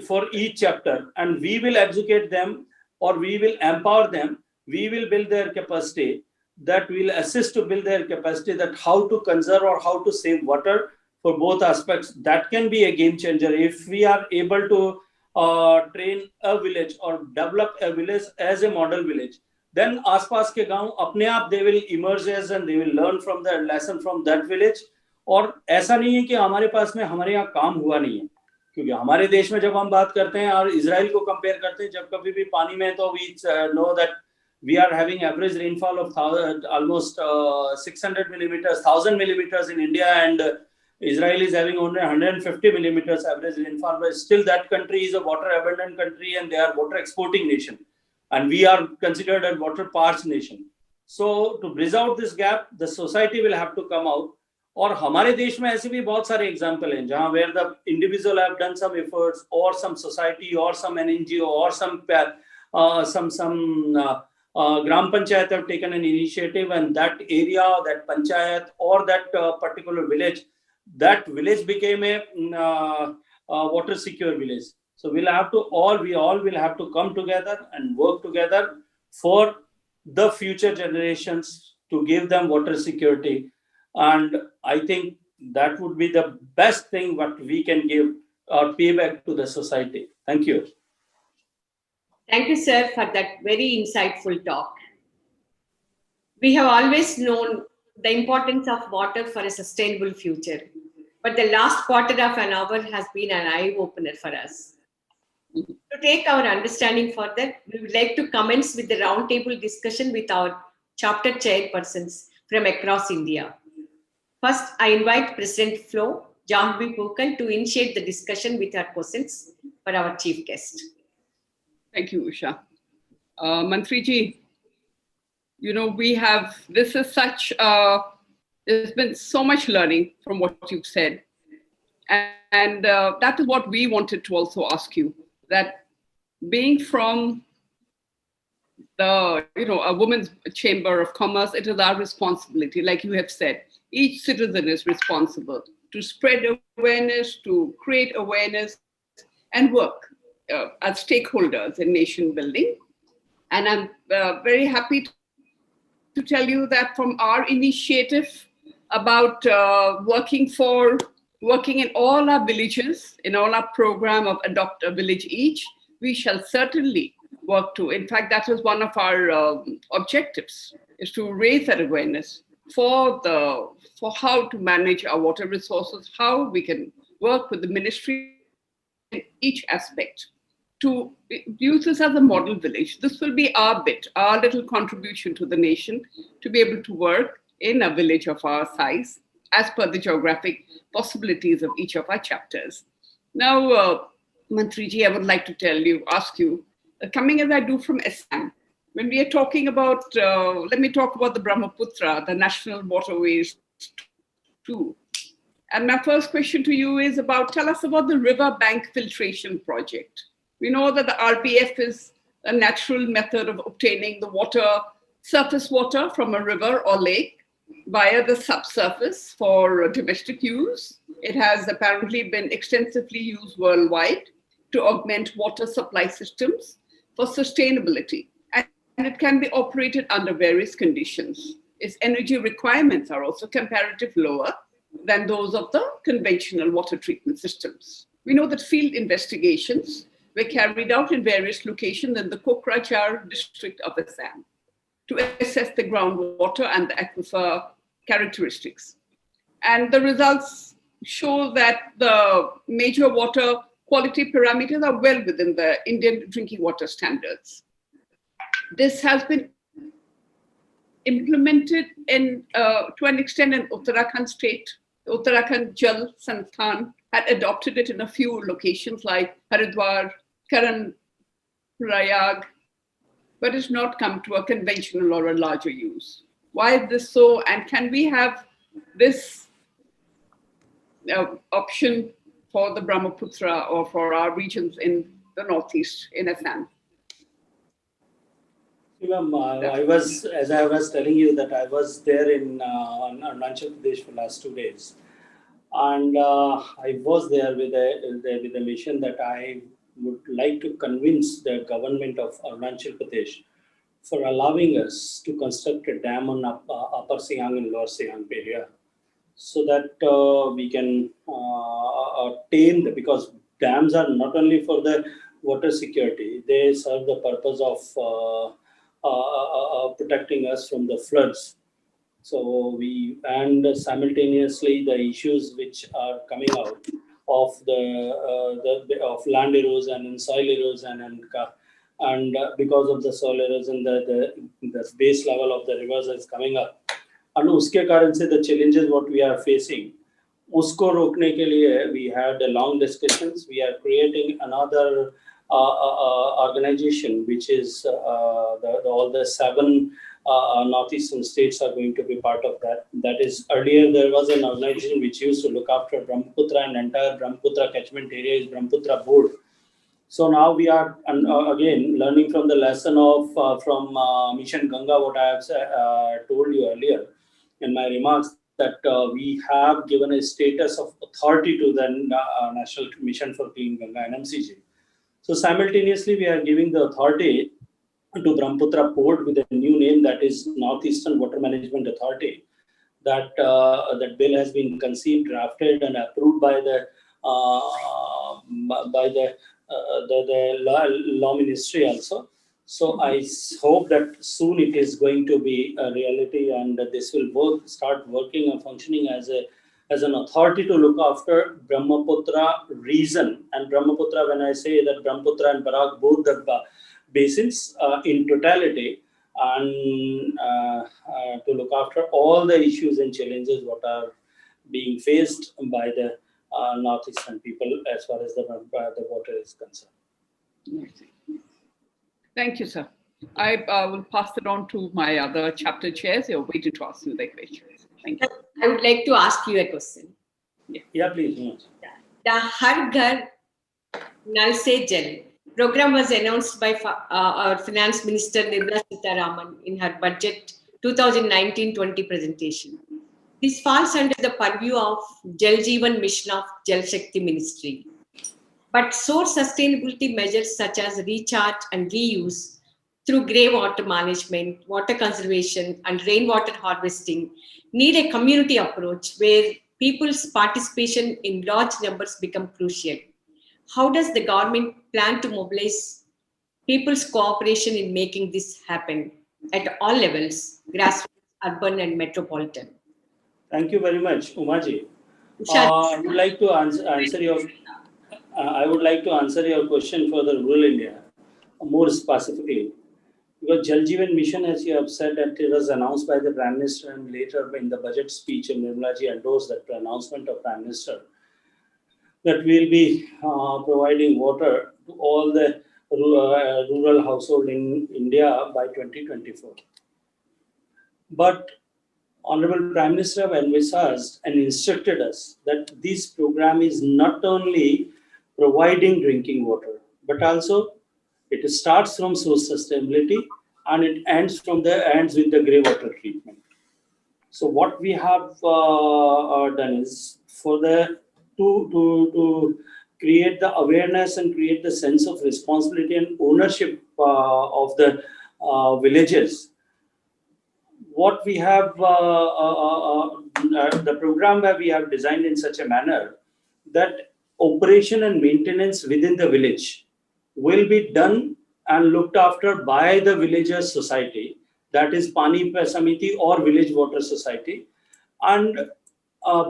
for each chapter, and we will educate them or we will empower them. We will build their capacity, that will assist to build their capacity, that how to conserve or how to save water for both aspects. That can be a game changer if we are able to train a village or develop a village as a model village, then आसपास के गांव अपने आप they will emerge as and they will learn from the lesson from that village. और ऐसा नहीं है कि हमारे पास में हमारे यहाँ काम हुआ नहीं है, क्योंकि हमारे देश में जब हम बात करते हैं और इजराइल को कंपेयर करते हैं, जब कभी भी पानी में, तो we know that we are having average rainfall of almost 600 millimeters, 1000 millimeters in India, and Israel is having only 150 millimeters average rainfall, but still that country is a water abundant country and they are water exporting nation, and we are considered a water parched nation. So to bridge out this gap, the society will have to come out. और हमारे देश में ऐसे भी बहुत सारे example हैं जहां where the individual have done some efforts, or some society, or some NGO, or some gram panchayat have taken an initiative, and that area, that panchayat, or that particular village, that village became a water secure village. So we all will have to come together and work together for the future generations to give them water security. And I think that would be the best thing what we can give or pay back to the society. Thank you. Thank you, sir, for that very insightful talk. We have always known the importance of water for a sustainable future, but the last quarter of an hour has been an eye-opener for us. To take our understanding further, we would like to commence with the roundtable discussion with our chapter chairpersons from across India. First, I invite President Flo Jahvi Pukal to initiate the discussion with her questions for our chief guest. Thank you, Usha. Mantriji, there's been so much learning from what you've said. And that is what we wanted to also ask you, that being from a women's chamber of commerce, it is our responsibility, like you have said. Each citizen is responsible to spread awareness, to create awareness, and work as stakeholders in nation building. And I'm very happy to tell you that from our initiative about working in all our villages, in all our program of Adopt a Village Each, we shall certainly work to. In fact, that is one of our objectives, is to raise that awareness for how to manage our water resources, how we can work with the ministry in each aspect to use this as a model village. This will be our bit, our little contribution to the nation, to be able to work in a village of our size as per the geographic possibilities of each of our chapters. Now, Mantriji, I would like to ask you, coming as I do from Assam, when we are talking about, let me talk about the Brahmaputra, the national waterways too. And my first question to you is tell us about the river bank filtration project. We know that the RBF is a natural method of obtaining the water, surface water from a river or lake via the subsurface for domestic use. It has apparently been extensively used worldwide to augment water supply systems for sustainability. And it can be operated under various conditions. Its energy requirements are also comparatively lower than those of the conventional water treatment systems. We know that field investigations were carried out in various locations in the Kokrajhar district of Assam to assess the groundwater and the aquifer characteristics. And the results show that the major water quality parameters are well within the Indian drinking water standards. This has been implemented to an extent in Uttarakhand state. Uttarakhand Jal Sansthan had adopted it in a few locations like Haridwar, Karan, Prayag, but it's not come to a conventional or a larger use. Why is this so? And can we have this option for the Brahmaputra or for our regions in the Northeast in Assam? I was, as I was telling you, that I was there in Arunachal Pradesh for last 2 days, and I was there with a mission that I would like to convince the government of Arunachal Pradesh for allowing us to construct a dam on Upper Siang and Lower Siang area, so that we can tame because dams are not only for the water security, they serve the purpose of protecting us from the floods. So and simultaneously the issues which are coming out of the of land erosion and soil erosion and because of the soil erosion, the base level of the rivers is coming up. And उसके कारण से the challenges what we are facing, उसको रोकने के लिए we had a long discussions. We are creating another organization which is all the 7 northeastern states are going to be part of that. That is, earlier there was an organization which used to look after Brahmaputra, and entire Brahmaputra catchment area is Brahmaputra board. So now we are again learning from the lesson of from Mission Ganga, what I have told you earlier in my remarks, that we have given a status of authority to the National Mission for Clean Ganga, NMCG. So simultaneously we are giving the authority to Brahmaputra Port with a new name, that is Northeastern Water Management Authority. That that bill has been conceived, drafted, and approved by the law ministry also. So I hope that soon it is going to be a reality, and this will start working and functioning as an authority to look after Brahmaputra region. And Brahmaputra, when I say that Brahmaputra and Barak, both the basins in totality, and to look after all the issues and challenges what are being faced by the northeastern people as far as the water is concerned. Thank you, sir. I will pass it on to my other chapter chairs. You're waiting to ask you their questions. Thank you. I would like to ask you a question. Yeah, please. The Har Ghar Nal Se Jal program was announced by our Finance Minister Nirmala Sitharaman in her budget 2019-20 presentation. This falls under the purview of Jal Jeevan Mission of Jal Shakti Ministry. But source sustainability measures such as recharge and reuse through grey water management, water conservation, and rainwater harvesting need a community approach where people's participation in large numbers become crucial. How does the government plan to mobilize people's cooperation in making this happen at all levels, grassroots, urban, and metropolitan? Thank you very much, Umaji. I would like to answer your. I would like to answer your question for the rural India more specifically, because Jal Jeevan Mission, as you have said, that it was announced by the Prime Minister, and later in the budget speech, and Nirmala ji endorsed that announcement of Prime Minister, that we'll be providing water to all the rural household in India by 2024. But Honorable Prime Minister have envisaged and instructed us that this program is not only providing drinking water, but also it starts from source sustainability and it ends with the grey water treatment. So what we have done is for the to create the awareness and create the sense of responsibility and ownership of the villages. What we have, the program where we have designed in such a manner that operation and maintenance within the village will be done and looked after by the villagers society, that is Pani Samiti or Village Water Society, and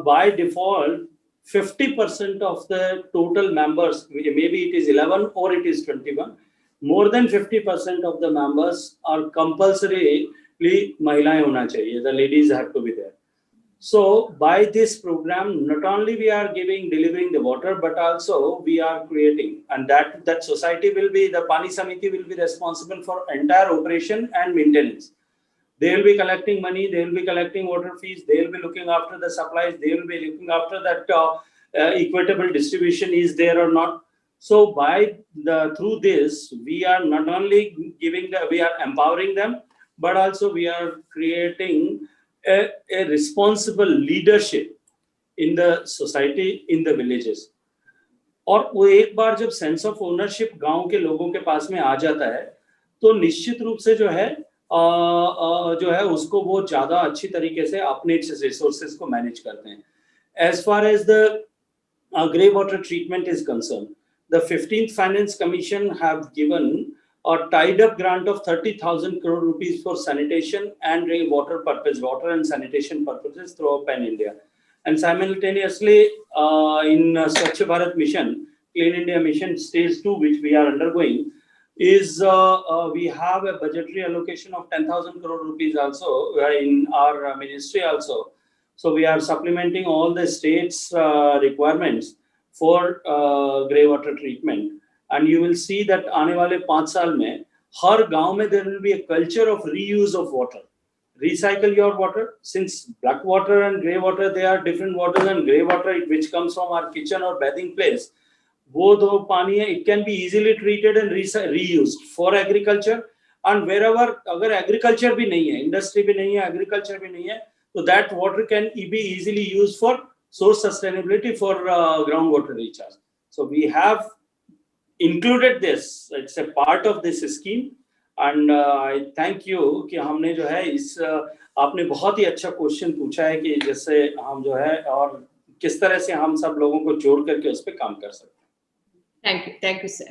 by default 50% of the total members, maybe it is 11 or it is 21, more than 50% of the members are compulsorily Mahilaएं होना चाहिए, the ladies have to be there. So by this program, not only we are delivering the water, but also we are creating, and that society will be, the Pani Samiti will be responsible for entire operation and maintenance. They will be collecting money, they will be collecting water fees, they will be looking after the supplies, they will be looking after that equitable distribution is there or not. So through this, we are not only we are empowering them, but also we are creating a responsible leadership in the society, in the villages. और वो एक बार जब sense of ownership गांव के लोगों के पास में आ जाता है, तो निश्चित रूप से जो है उसको वो ज्यादा अच्छी तरीके से अपने रिसोर्सेज को मैनेज करते हैं. As far as the grey water treatment is concerned, the 15th Finance Commission have given a tied-up grant of 30,000 crore rupees for sanitation and water and sanitation purposes throughout Pan India. And simultaneously, in Swachh Bharat Mission, Clean India Mission Stage 2, which we are undergoing, is we have a budgetary allocation of 10,000 crore rupees also in our ministry also. So we are supplementing all the states' requirements for grey water treatment. And you will see that आने वाले 5 साल में हर गांव में there will be a culture of reuse of water. Recycle your water. Since black water and grey water, they are different waters, and grey water which comes from our kitchen or bathing place, वो दो पानी है, it can be easily treated and reused for agriculture. And wherever अगर agriculture भी नहीं है, industry भी नहीं है, agriculture भी नहीं है, so that water can be easily used for source sustainability for groundwater recharge. So we have included this. It's a part of this scheme. And I thank you कि हमने जो है इस आपने बहुत ही अच्छा क्वेश्चन पूछा है कि जैसे हम जो है और किस तरह से हम सब लोगों को जोड़ करके उस पर काम कर सकते हैं. Thank you, sir.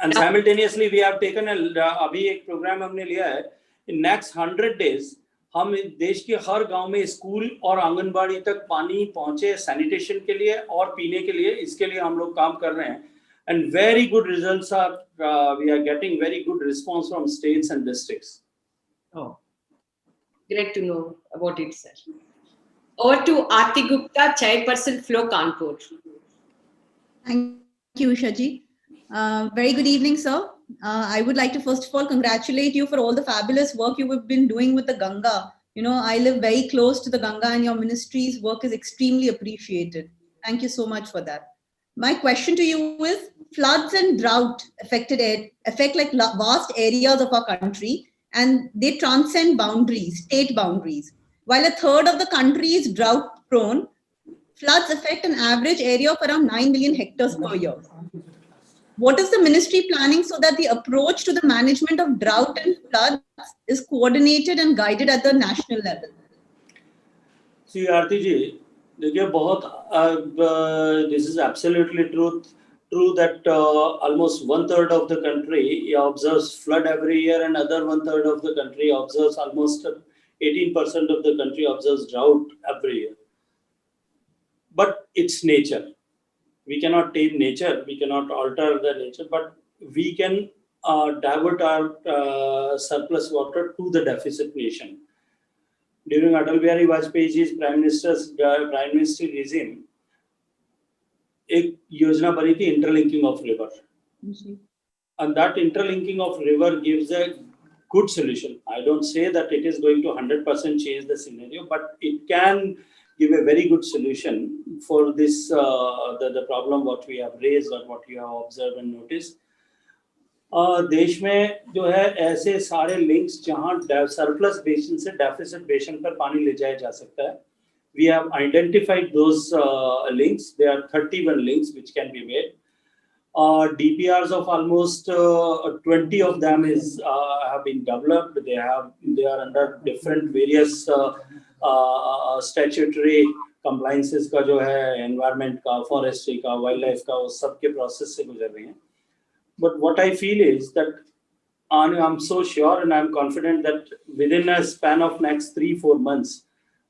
And simultaneously we have taken अभी एक प्रोग्राम हमने लिया है. In next 100 days हम देश के हर गांव में स्कूल और आंगनबाड़ी तक पानी पहुंचे सैनिटेशन के लिए और पीने के लिए, इसके लिए हम लोग काम कर रहे हैं. And very good results are, we are getting very good response from states and districts. Oh, great to know about it, sir. Over to Aarti Gupta, Chairperson, Flow Kanpur. Thank you, Usha-ji. Very good evening, sir. I would like to first of all congratulate you for all the fabulous work you have been doing with the Ganga. You know, I live very close to the Ganga and your ministry's work is extremely appreciated. Thank you so much for that. My question to you is, floods and drought affect like vast areas of our country, and they transcend boundaries, state boundaries. While a third of the country is drought prone, floods affect an average area of around 9 million hectares per year. What is the ministry planning so that the approach to the management of drought and floods is coordinated and guided at the national level? See, Aarti ji, देखिए बहुत this is absolutely true that almost 1/3 of the country observes flood every year, and other 1/3 of the country observes almost 18% of the country observes drought every year. But it's nature. We cannot tame nature, we cannot alter the nature, but we can divert our surplus water to the deficit nation. During Atal Bihari Vajpayee's prime ministry regime, एक योजना बनी थी interlinking of river, and that interlinking of river gives a good solution. I don't say that it is going to 100% change the scenario, but it can give a very good solution for this the problem what we have raised or what you have observed and noticed. देश में जो है ऐसे सारे links जहाँ surplus basin से deficit basin पर पानी ले जाया जा सकता है. We have identified those links. There are 31 links which can be made. DPRs of almost 20 of them have been developed. They are under different various statutory compliances का जो है environment का, forestry का, wildlife का, वो सब के process से गुजर रही हैं. But what I feel is that I'm so sure and I'm confident that within a span of next 3-4 months,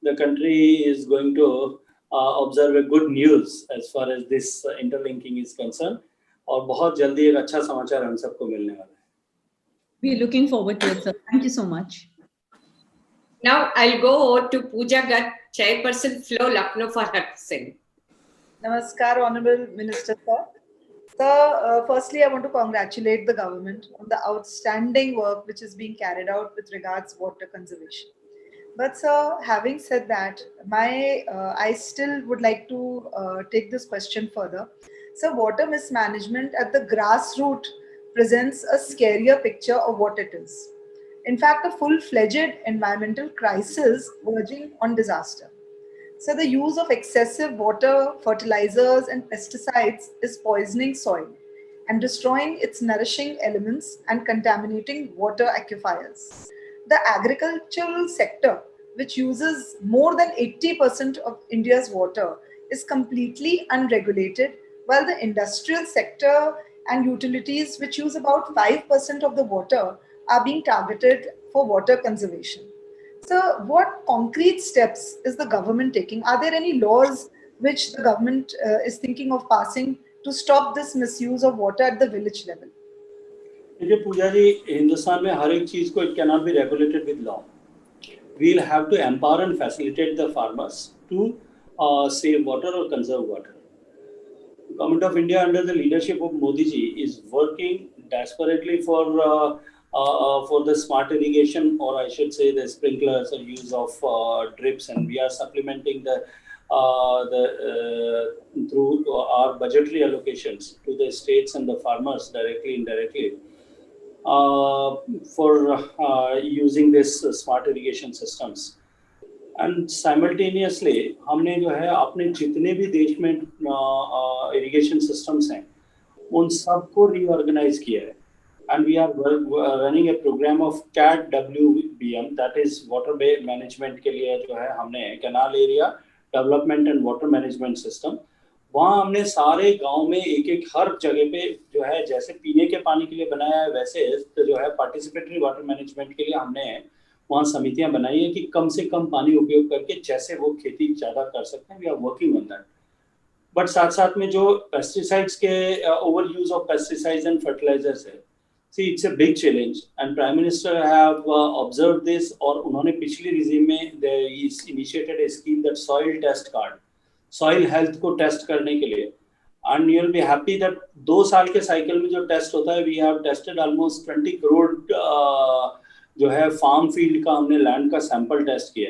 the country is going to observe a good news as far as this interlinking is concerned. और बहुत जल्दी एक अच्छा समाचार हम सबको मिलने वाला है. We are looking forward to it, sir. Thank you so much. Now I'll go over to Pooja Garg, Chairperson, Flow Lucknow, for her saying. Namaskar, Honorable Minister, sir. Sir, firstly, I want to congratulate the government on the outstanding work which is being carried out with regards to water conservation. But sir, having said that, I still would like to take this question further. So water mismanagement at the grassroots presents a scarier picture of what it is. In fact, a full-fledged environmental crisis verging on disaster. So the use of excessive water, fertilizers and pesticides is poisoning soil and destroying its nourishing elements and contaminating water aquifers. The agricultural sector, which uses more than 80% of India's water, is completely unregulated, while the industrial sector and utilities, which use about 5% of the water, are being targeted for water conservation. So, what concrete steps is the government taking? Are there any laws which the government is thinking of passing to stop this misuse of water at the village level? देखिए पूजा जी, हिंदुस्तान में हर एक चीज को it can not be regulated with law. We'll have to empower and facilitate the farmers to save water or conserve water. Government of India under the leadership of Modi ji is working desperately for the smart irrigation, or I should say the sprinklers or use of drips, and we are supplementing through our budgetary allocations to the states and the farmers directly, indirectly, for using this smart irrigation systems. And simultaneously हमने जो है अपने जितने भी देश में irrigation systems हैं उन सबको reorganize किया है. And we are running a program of CAT-WBM, that is water management के लिए जो है हमने canal area development and water management system. वहाँ हमने सारे गांव में एक हर जगह पे जो है जैसे पीने के पानी के लिए बनाया है, वैसे जो है पार्टिसिपेटरी वाटर मैनेजमेंट के लिए हमने वहाँ समितियां बनाई है कि कम से कम पानी उपयोग करके जैसे वो खेती ज़्यादा कर सकते हैं. We are working on that. But साथ साथ में जो पेस्टिसाइड्स के over use of pesticides and fertilisers है, see it's a big challenge and prime minister have observe this. और उन्होंने पिछली रिजीम में initiated a scheme that soil test card, soil health को टेस्ट करने के लिए. And you will be happy that 2 साल के साइकिल में जो टेस्ट होता है, we have tested almost 20 crore जो है फार्म फील्ड का हमने लैंड का सैंपल टेस्ट किया.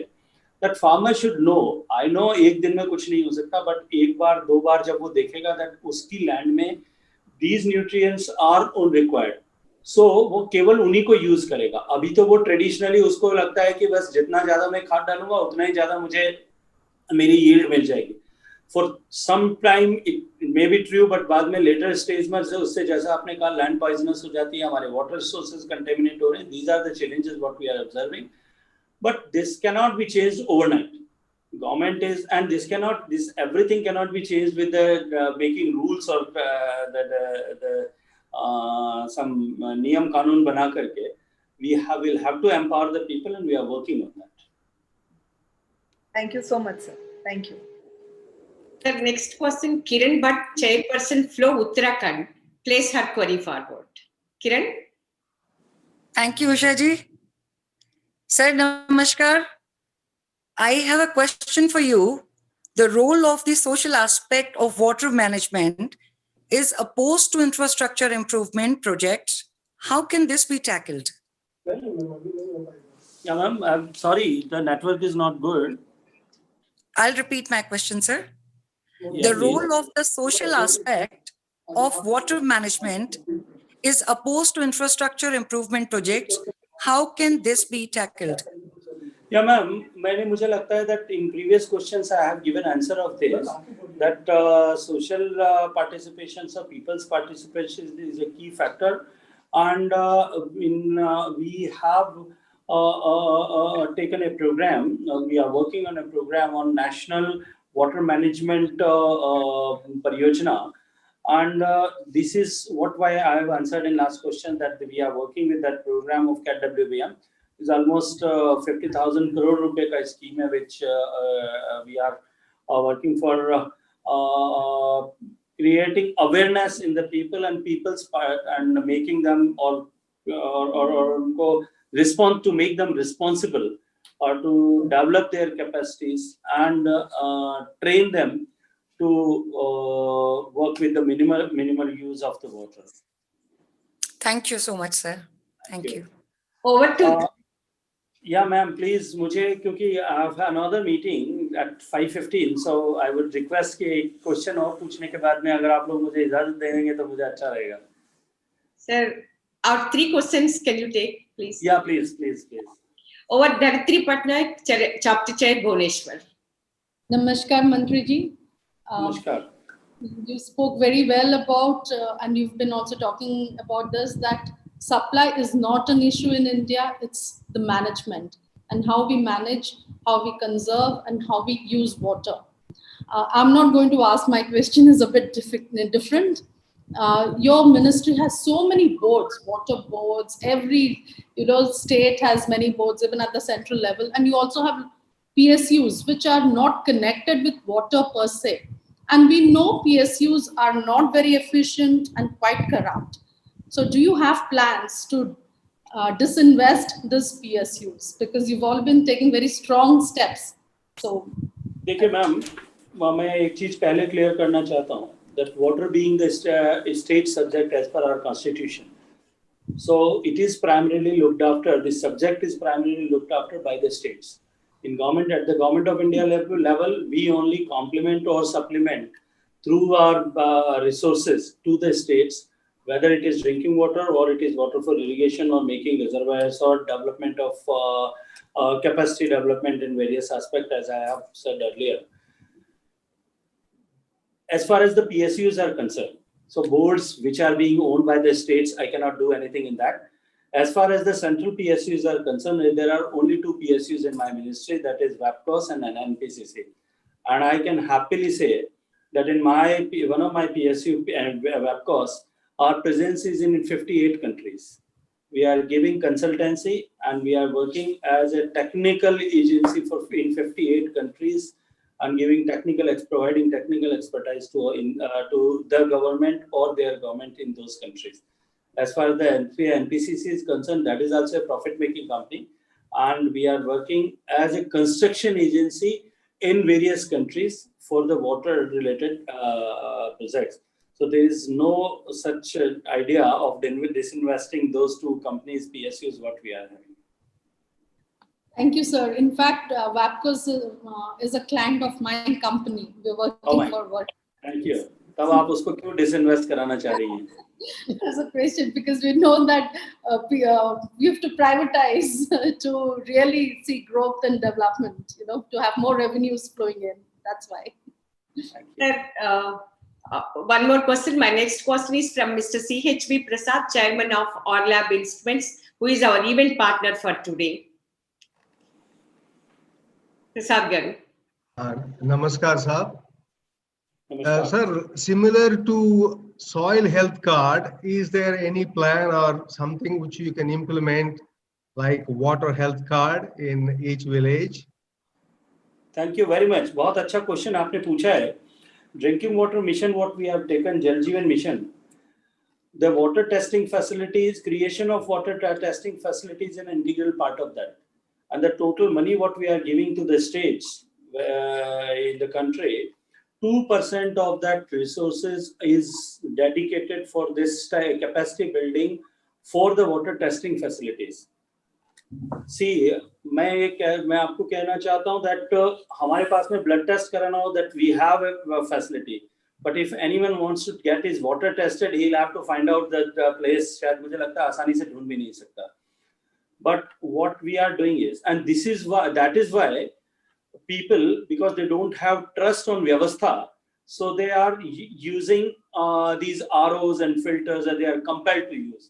That farmer should know. I know एक दिन में कुछ नहीं हो सकता, बट एक बार 2 बार जब वो देखेगा दैट उसकी लैंड में these nutrients are on required, so वो केवल उन्हीं को यूज करेगा. अभी तो वो ट्रेडिशनली उसको लगता है कि बस जितना ज्यादा मैं खाद डालूंगा उतना ही ज्यादा मुझे मेरी यील्ड मिल जाएगी. For some time it may be true, but बाद में later stage में उससे जैसा आपने कहा land poisonous हो जाती है, हमारे water sources contaminate हो रहे हैं. These are the challenges what we are observing, but this cannot be changed overnight. Government is, and this everything cannot be changed with the making rules or some niyam kanun बना करके. Will have to empower the people, and we are working on that. Thank you so much, sir. Thank you. The next question, Kiran Bhatt, Chairperson Flow Uttarakhand, place her query forward. Kiran? Thank you, Usha ji. Sir, namaskar. I have a question for you. The role of the social aspect of water management is opposed to infrastructure improvement projects. How can this be tackled? Yeah, ma'am, I'm sorry, the network is not good. I'll repeat my question, sir. Yeah, The please. role of the social aspect of water management is opposed to infrastructure improvement projects. How can this be tackled? Yeah, ma'am, मुझे लगता है that in previous questions I have given answer of this, that social participation, so people's participation is a key factor, and we have taken a program. We are working on a program on national water management pariyojana, and this is why I have answered in last question that we are working with that program of CAT-WBM. It's almost 50,000 crore rupees ka scheme hai, which we are working for creating awareness in the people and people's part, and making them or respond to make them responsible, or to develop their capacities and train them to work with the minimal use of the water. Thank you so much, sir. Thank you. Over to Yeah, ma'am, please, मुझे क्योंकि I have another meeting at 5:15, so I would request कि एक question और पूछने के बाद में अगर आप लोग मुझे इजाजत देंगे तो मुझे अच्छा रहेगा. Sir, our 3 questions can you take, please? Yeah, please. Over Dhartri Patnaik, Chapter Chair, Bhubaneswar. Namaskar, Mantri ji. नमस्कार. You spoke very well about, and you've been also talking about this, that supply is not an issue in India, it's the management and how we manage, how we conserve, and how we use water. I'm not going to ask, my question is a bit different. Your ministry has so many boards, water boards, every state has many boards, even at the central level, and you also have PSUs which are not connected with water per se. And we know PSUs are not very efficient and quite corrupt. So do you have plans to disinvest this PSUs? Because you've all been taking very strong steps. So देखिए ma'am, मैं एक चीज पहले clear करना चाहता हूँ that water being the state subject as per our constitution, so it is primarily looked after. The subject is primarily looked after by the states. In government, at the Government of India level, we only complement or supplement through our resources to the states, whether it is drinking water or it is water for irrigation or making reservoirs or development of capacity development in various aspects, as I have said earlier. As far as the PSUs are concerned, so boards which are being owned by the states, I cannot do anything in that. As far as the central PSUs are concerned, there are only two PSUs in my ministry, that is WAPCOS and NNPCC. And I can happily say that in one of my PSU and WAPCOS, our presence is in 58 countries. We are giving consultancy and we are working as a technical agency in 58 countries and providing technical expertise to the government or their government in those countries. As far as the NPCC is concerned, that is also a profit-making company, and we are working as a construction agency in various countries for the water-related projects. So there is no such idea of disinvesting those two companies' PSUs what we are having. Thank you, sir. In fact, WAPCOS is a client of my company. We're working for what? Thank you. तब आप उसको क्यों disinvest कराना चाह रही हैं? That's a question, because we know that we have to privatize to really see growth and development, to have more revenues flowing in. That's why. One more question. My next question is from Mr. CHV Prasad, Chairman of Orlab Instruments, who is our event partner for today. Prasad Garu. Namaskar, sir. Sir, similar to soil health card, is there any plan or something which you can implement like water health card in each village? Thank you very much. बहुत अच्छा question आपने पूछा है. Drinking water mission, what we have taken, Jal Jeevan mission. The water testing facilities, creation of water testing facilities is an integral part of that. And the total money what we are giving to the states in the country, 2% of that resources is dedicated for this capacity building for the water testing facilities. See, मैं आपको कहना चाहता हूँ that हमारे पास में blood test कराना हो, that we have a facility. But if anyone wants to get his water tested, he'll have to find out that place. शायद मुझे लगता है आसानी से ढूंढ भी नहीं सकता. But what we are doing is, and that is why people, because they don't have trust on Vyavastha, so they are using these ROs and filters that they are compelled to use.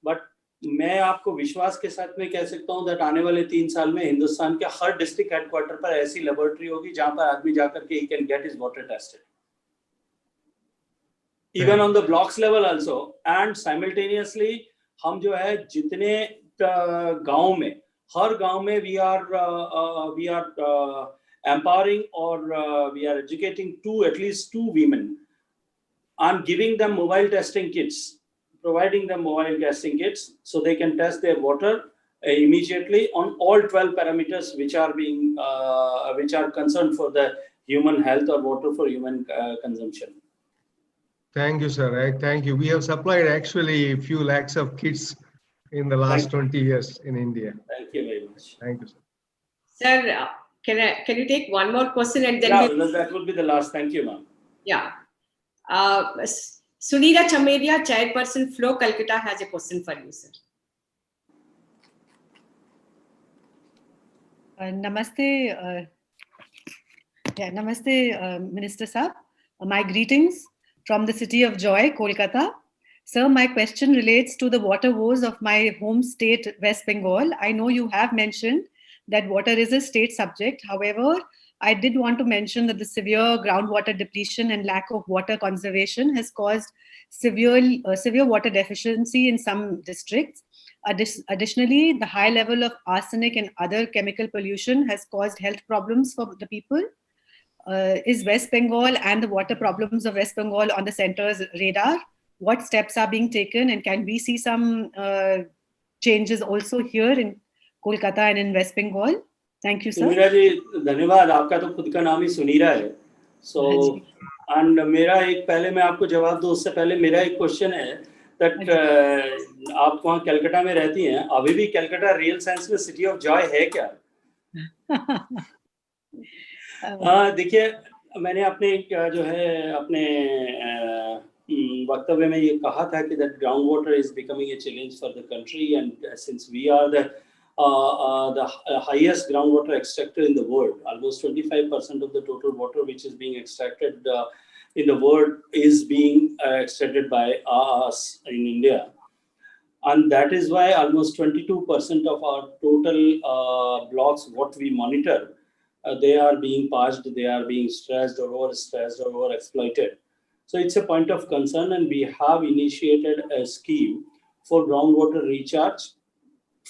But मैं आपको विश्वास के साथ में कह सकता हूँ that आने वाले 3 साल में हिंदुस्तान के हर डिस्ट्रिक्ट हेडक्वार्टर पर ऐसी लेबोरेटरी होगी जहाँ पर आदमी जाकर के he can get his water tested. Even on the blocks level also, and simultaneously हम जो है जितने गांव में, हर गांव में we are empowering or we are educating at least 2 women and giving them mobile testing kits, providing them mobile testing kits so they can test their water immediately on all 12 parameters which are concerned for the human health or water for human consumption. Thank you, sir. Thank you. We have supplied actually a few lakhs of kits in the last 20 years in India. Thank you very much. Thank you, sir. Sir, can you take one more question and then that will be the last. Thank you, ma'am. Yeah. Sunita Chameria, Chairperson Flow Calcutta, has a question for you, sir. Namaste. Namaste, Minister Sir. My greetings from the city of Joy, Kolkata. Sir, my question relates to the water woes of my home state, West Bengal. I know you have mentioned that water is a state subject. However, I did want to mention that the severe groundwater depletion and lack of water conservation has caused severe water deficiency in some districts. Additionally, the high level of arsenic and other chemical pollution has caused health problems for the people. Is West Bengal and the water problems of West Bengal on the center's radar? What steps are being taken, and can we see some changes also here in Kolkata and in West Bengal? Thank you, sir. Sunira जी धन्यवाद. आपका तो खुद का नाम ही सुनीरा है. So and मेरा एक, पहले मैं आपको जवाब दूं उससे पहले मेरा एक क्वेश्चन है that आप वहाँ कलकत्ता में रहती हैं, अभी भी कलकत्ता रियल सेंस में सिटी ऑफ जॉय है क्या? देखिए, मैंने अपने जो है अपने वक्तव्य में ये कहा था कि that groundwater is becoming a challenge for the country, and since we are the highest groundwater extractor in the world, almost 25% of the total water which is being extracted in the world is being extracted by us in India. And that is why almost 22% of our total blocks, what we monitor, they are being parched, they are being stressed or overstressed or overexploited. So it's a point of concern, and we have initiated a scheme for groundwater recharge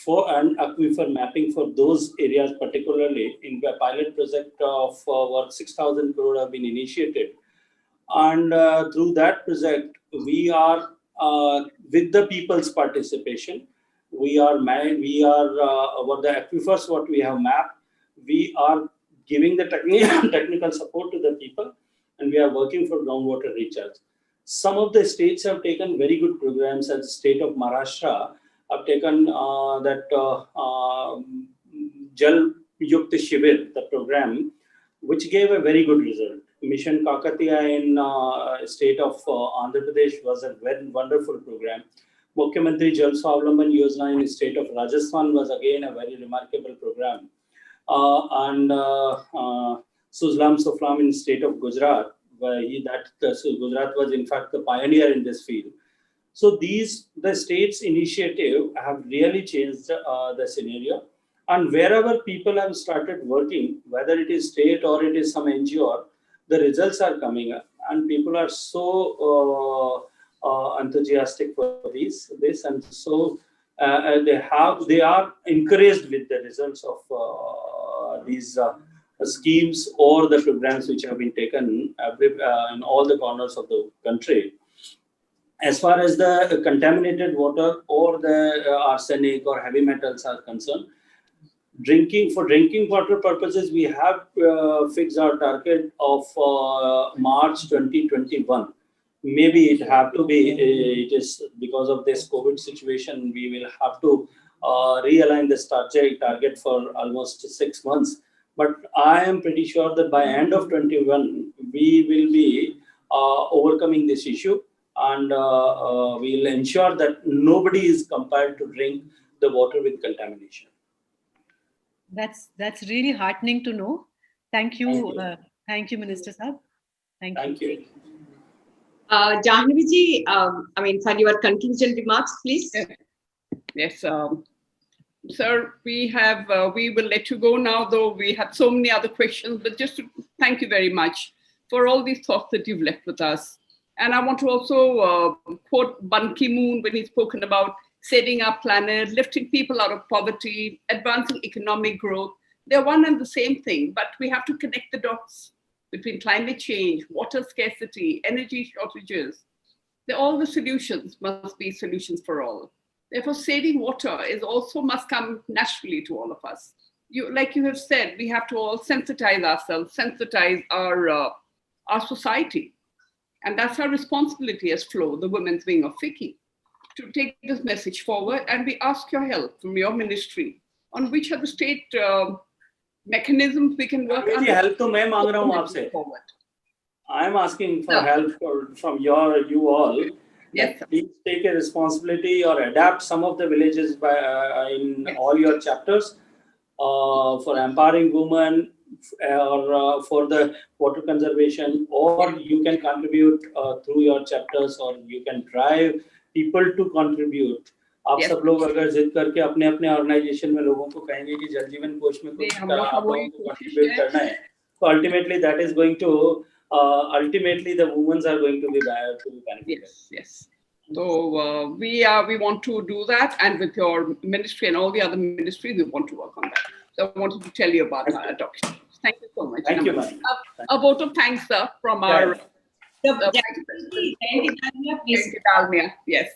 for an aquifer mapping for those areas, particularly in the pilot project of worth 6,000 crore have been initiated. And through that project, we are with the people's participation, we are over the aquifers what we have mapped, we are giving the technical support to the people, and we are working for groundwater recharge. Some of the states have taken very good programs, as the state of Maharashtra have taken that Jal Yukt Shivir, the program, which gave a very good result. Mission Kakatiya in state of Andhra Pradesh was a very wonderful program. Mukhyamantri Jal Swavlamban Yojana in the state of Rajasthan was again a very remarkable program. And Suzlam Suflam in the state of Gujarat, where Gujarat was in fact the pioneer in this field. So the state's initiative have really changed the scenario. And wherever people have started working, whether it is state or it is some NGO, the results are coming up, and people are so enthusiastic for this, and so they are encouraged with the results of these schemes or the programs which have been taken in all the corners of the country. As far as the contaminated water or the arsenic or heavy metals are concerned, for drinking water purposes, we have fixed our target of March 2021. Maybe it have to be, it is because of this COVID situation, we will have to realign this target for almost 6 months. But I am pretty sure that by end of 21, we will be overcoming this issue, and we will ensure that nobody is compelled to drink the water with contamination. That's really heartening to know. Thank you. Thank you, Minister Saab. Thank you. Jahnavi ji, I mean, for your conclusion remarks, please. Yes, sir, we will let you go now, though we have so many other questions, but just to thank you very much for all these thoughts that you've left with us. And I want to also quote Ban Ki-moon when he's spoken about saving our planet, lifting people out of poverty, advancing economic growth. They're one and the same thing, but we have to connect the dots between climate change, water scarcity, energy shortages. All the solutions must be solutions for all. Therefore, saving water must come naturally to all of us. Like you have said, we have to all sensitize ourselves, sensitize our society. And that's our responsibility as FLOW, the women's wing of FICCI, to take this message forward. And we ask your help from your ministry on which are the state mechanisms we can work on. Help to मैं मांग रहा हूँ आपसे. I am asking for help from you all. Yes. Please take a responsibility or adapt some of the villages in all your chapters for empowering women or for the water conservation, or you can contribute through your chapters, or you can drive people to contribute. आप सब लोग अगर जिद करके अपने organisation में लोगों को कहेंगे कि जल जीवन कोष में कुछ कंट्रीब्यूट करना है, So ultimately, that is going to ultimately the women are going to be benefited. Yes, yes. So we want to do that, and with your ministry and all the other ministries, we want to work on that. So I wanted to tell you about our adoption. Thank you so much. Thank you, ma'am. A vote of thanks, sir, from our Jayanti Dalmia, please. Jayanti Dalmia. Yes,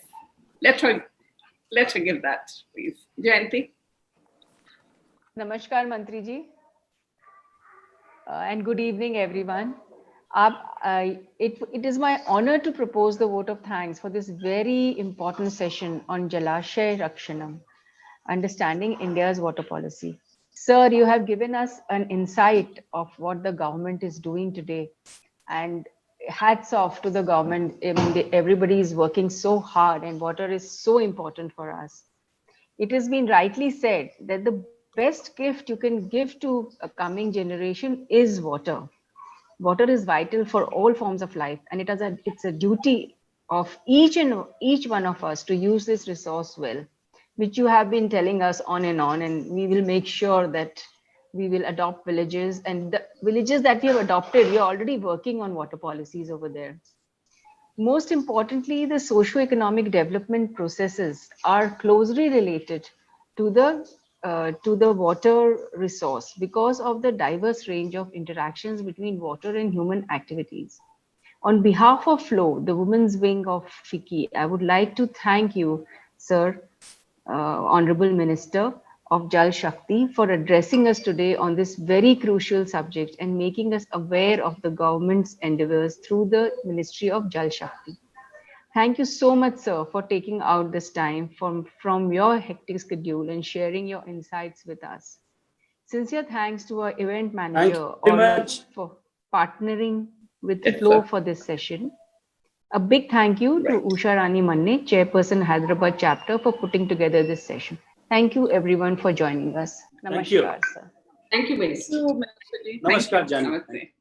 let her give that, please. Jayanti. Namaskar, Mantri ji, and good evening, everyone. It is my honor to propose the vote of thanks for this very important session on Jalashay Rakshanam, understanding India's water policy. Sir, you have given us an insight of what the government is doing today, and hats off to the government. I mean, everybody is working so hard, and water is so important for us. It has been rightly said that the best gift you can give to a coming generation is water. Water is vital for all forms of life, and it's a duty of each one of us to use this resource well, which you have been telling us on, and we will make sure that we will adopt villages, and the villages that we have adopted, we are already working on water policies over there. Most importantly, the socio-economic development processes are closely related to the water resource because of the diverse range of interactions between water and human activities. On behalf of FLOW, the women's wing of FICCI, I would like to thank you, sir, Honorable Minister of Jal Shakti, for addressing us today on this very crucial subject and making us aware of the government's endeavors through the Ministry of Jal Shakti. Thank you so much, sir, for taking out this time from your hectic schedule and sharing your insights with us. Sincere thanks to our event manager for partnering with FLOW for this session. A big thank you to Usha Rani Manne, Chairperson Hyderabad chapter, for putting together this session. Thank you everyone for joining us. Namaskar, sir. Thank you, Minister. Namaskar, Namaskar, Jani.